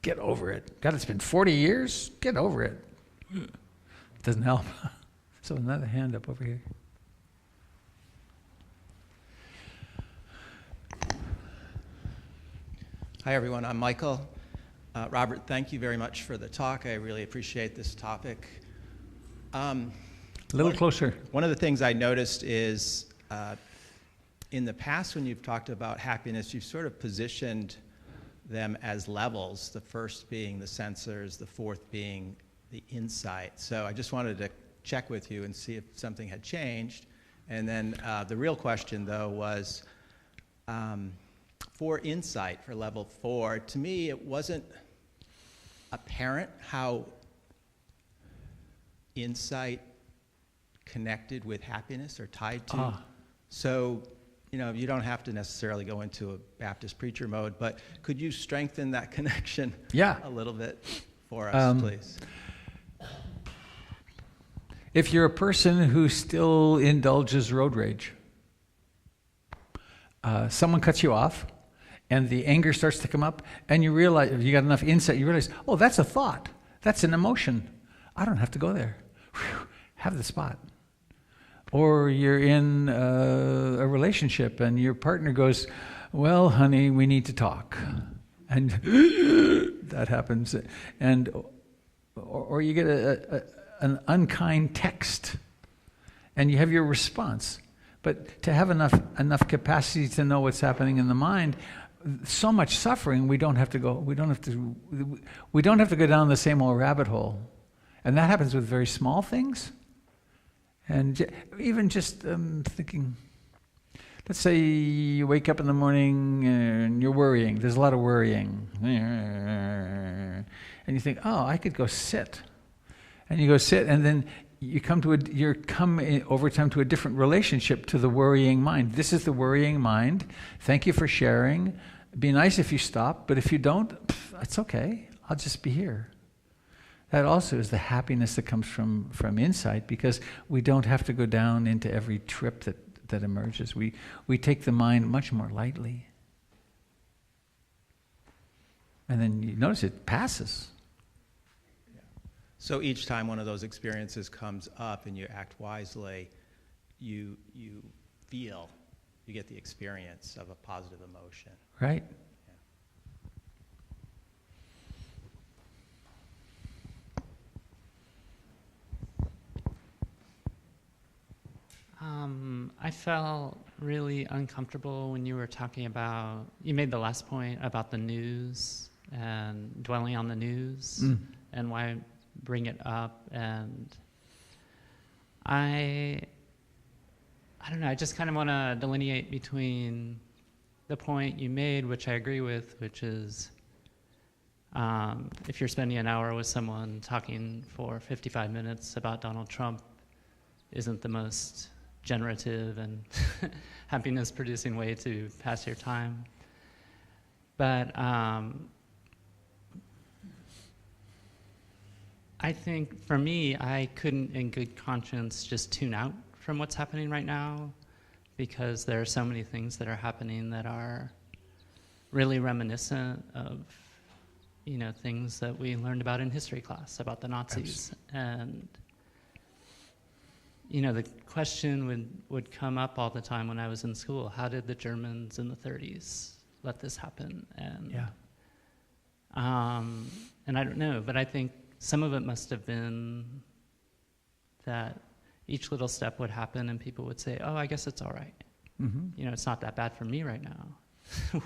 get over it. God, it's been 40 years. Get over it." It doesn't help. So another hand up over here. Hi, everyone. I'm Michael. Robert, thank you very much for the talk. I really appreciate this topic. A little closer. One of the things I noticed is in the past when you've talked about happiness, you've sort of positioned them as levels, the first being the sensors, the fourth being the insight. So I just wanted to check with you and see if something had changed. And then the real question, though, was for insight, for level 4, to me it wasn't apparent how insight connected with happiness or tied to. So, you don't have to necessarily go into a Baptist preacher mode, but could you strengthen that connection a little bit for us, please? If you're a person who still indulges road rage, someone cuts you off, and the anger starts to come up, and you realize, you got enough insight, you realize, oh, that's a thought. That's an emotion. I don't have to go there. Whew, have the spot. Or you're in a relationship, and your partner goes, well, honey, we need to talk. And that happens. And or you get an unkind text, and you have your response. But to have enough capacity to know what's happening in the mind, so much suffering, we don't have to go down the same old rabbit hole. And that happens with very small things. And even just thinking, let's say you wake up in the morning and you're worrying. There's a lot of worrying. And you think, oh, I could go sit. And you go sit, and then you come over time to a different relationship to the worrying mind. This is the worrying mind. Thank you for sharing. It'd be nice if you stop, but if you don't, it's okay. I'll just be here. That also is the happiness that comes from insight, because we don't have to go down into every trip that emerges. We take the mind much more lightly. And then you notice it passes. So each time one of those experiences comes up and you act wisely, you get the experience of a positive emotion. Right. I felt really uncomfortable when you were talking about, you made the last point about the news and dwelling on the news and why bring it up. And I don't know, I just kind of want to delineate between the point you made, which I agree with, which is if you're spending an hour with someone talking for 55 minutes about Donald Trump isn't the most generative and happiness-producing way to pass your time. But I think for me, I couldn't in good conscience just tune out from what's happening right now, because there are so many things that are happening that are really reminiscent of, things that we learned about in history class about the Nazis. And, the question would come up all the time when I was in school: how did the Germans in the 30s let this happen? And and I don't know, but I think some of it must have been that each little step would happen and people would say, oh, I guess it's all right. Mm-hmm. It's not that bad for me right now.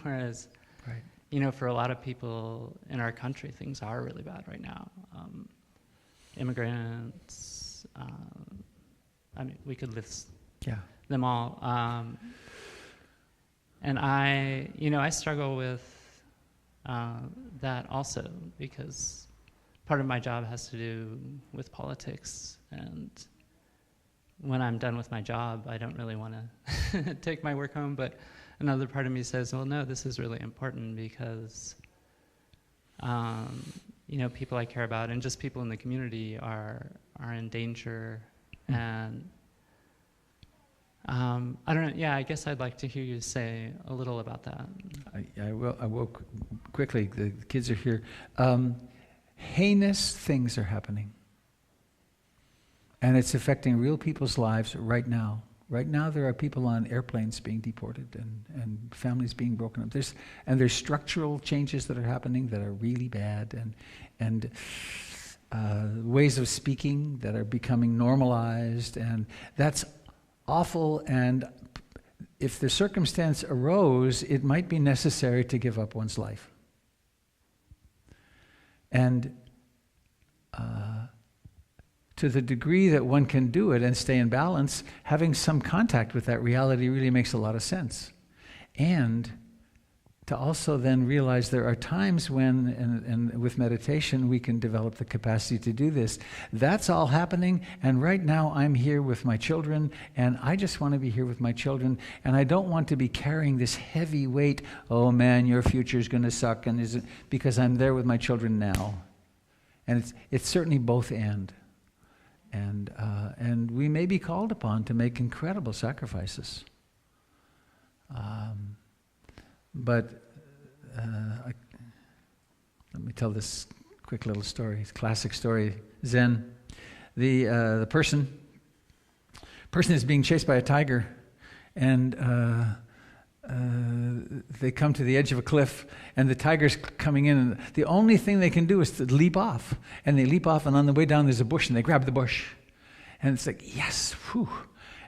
Whereas, right. For a lot of people in our country, things are really bad right now. Immigrants, we could list them all. And I struggle with that also, because part of my job has to do with politics, and when I'm done with my job, I don't really want to take my work home, but another part of me says, well, no, this is really important because, people I care about and just people in the community are in danger. And I don't know, I guess I'd like to hear you say a little about that. I will quickly, the kids are here. Heinous things are happening. And it's affecting real people's lives right now. Right now there are people on airplanes being deported and families being broken up. There's structural changes that are happening that are really bad, and ways of speaking that are becoming normalized, and that's awful. And if the circumstance arose, it might be necessary to give up one's life. And to the degree that one can do it and stay in balance, having some contact with that reality really makes a lot of sense. And to also then realize there are times when, and with meditation, we can develop the capacity to do this. That's all happening, and right now I'm here with my children, and I just want to be here with my children, and I don't want to be carrying this heavy weight, oh man, your future's going to suck, because I'm there with my children now. And it's certainly both and. And we may be called upon to make incredible sacrifices. But let me tell this quick little story. It's a classic story. Zen. The person is being chased by a tiger, and they come to the edge of a cliff, and the tiger's coming in, and the only thing they can do is to leap off. And they leap off, and on the way down there's a bush, and they grab the bush. And it's like, yes, whew.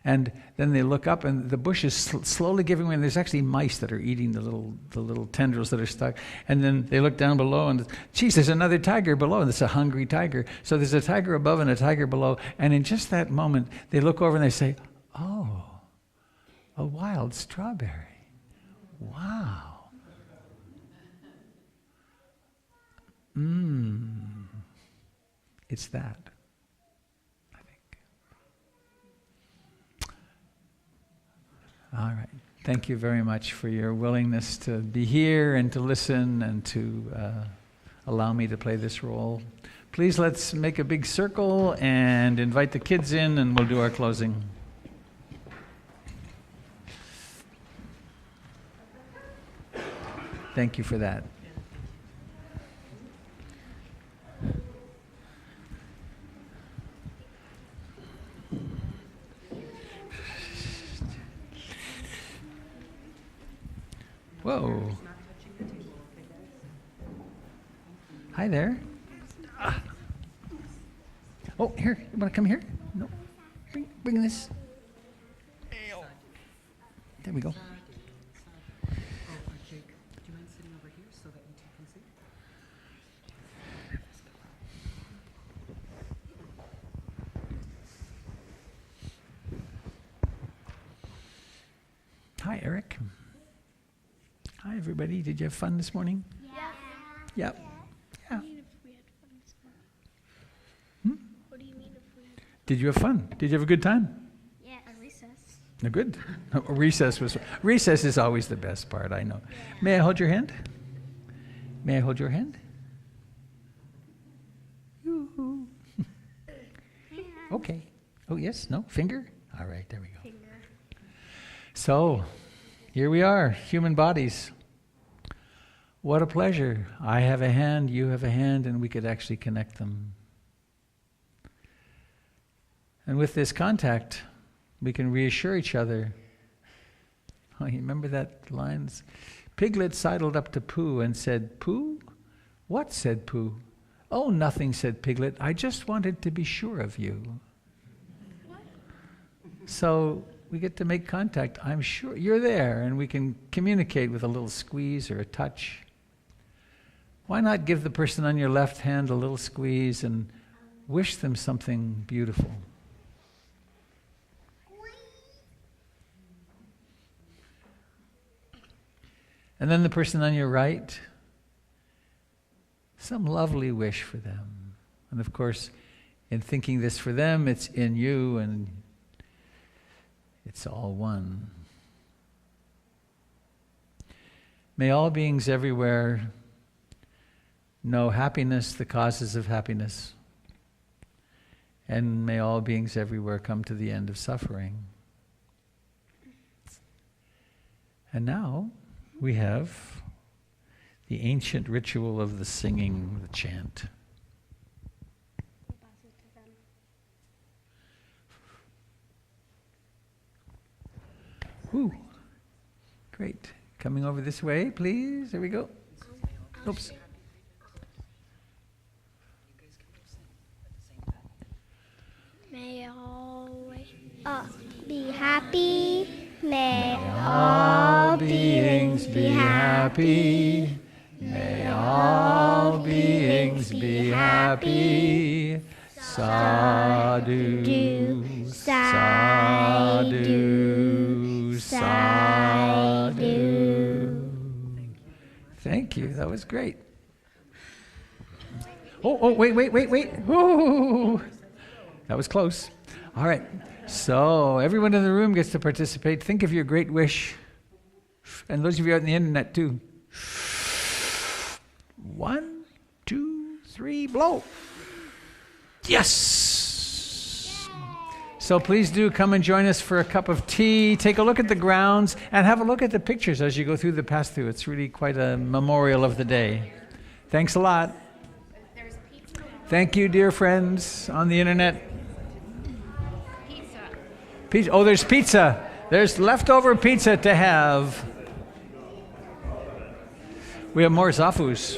And then they look up, and the bush is slowly giving way, and there's actually mice that are eating the little tendrils that are stuck. And then they look down below, and geez, there's another tiger below, and it's a hungry tiger. So there's a tiger above and a tiger below, and in just that moment, they look over and they say, oh, a wild strawberry. Wow. It's that, I think. All right. Thank you very much for your willingness to be here and to listen and to allow me to play this role. Please let's make a big circle and invite the kids in, and we'll do our closing. Thank you for that. Whoa. Hi there. Oh, here. You want to come here? No. Bring this. There we go. Hi, Eric. Hi, everybody. Did you have fun this morning? Yeah. Yep. Yeah. What do you mean if we had fun this morning? What do you mean if we had fun? Did you have fun? Did you have a good time? Yeah. At recess. Good. Recess is always the best part, I know. May I hold your hand? May I hold your hand? Yoo-hoo. Okay. Oh, yes? No? Finger? All right, there we go. Finger. So, here we are, human bodies. What a pleasure. I have a hand, you have a hand, and we could actually connect them. And with this contact, we can reassure each other. Oh, you remember that lines? Piglet sidled up to Pooh and said, "Pooh? What?" said Pooh. "Oh, nothing," said Piglet. "I just wanted to be sure of you." So we get to make contact. I'm sure you're there, and we can communicate with a little squeeze or a touch. Why not give the person on your left hand a little squeeze and wish them something beautiful? And then the person on your right, some lovely wish for them. And of course, in thinking this for them, it's in you and it's all one. May all beings everywhere know happiness, the causes of happiness. And may all beings everywhere come to the end of suffering. And now we have the ancient ritual of the singing, the chant. Woo. Great. Coming over this way, please. There we go. Oops. May always be happy. May all beings be happy. May all beings be happy. Sadhu, sadhu, sadhu. Thank you. That was great. Oh, wait. Ooh. That was close. All right. So everyone in the room gets to participate. Think of your great wish. And those of you out on the internet too. 1, 2, 3, blow. Yes! So please do come and join us for a cup of tea. Take a look at the grounds and have a look at the pictures as you go through the pass-through. It's really quite a memorial of the day. Thanks a lot. Thank you, dear friends on the internet. Pizza. Oh, there's pizza. There's leftover pizza to have. We have more zafus.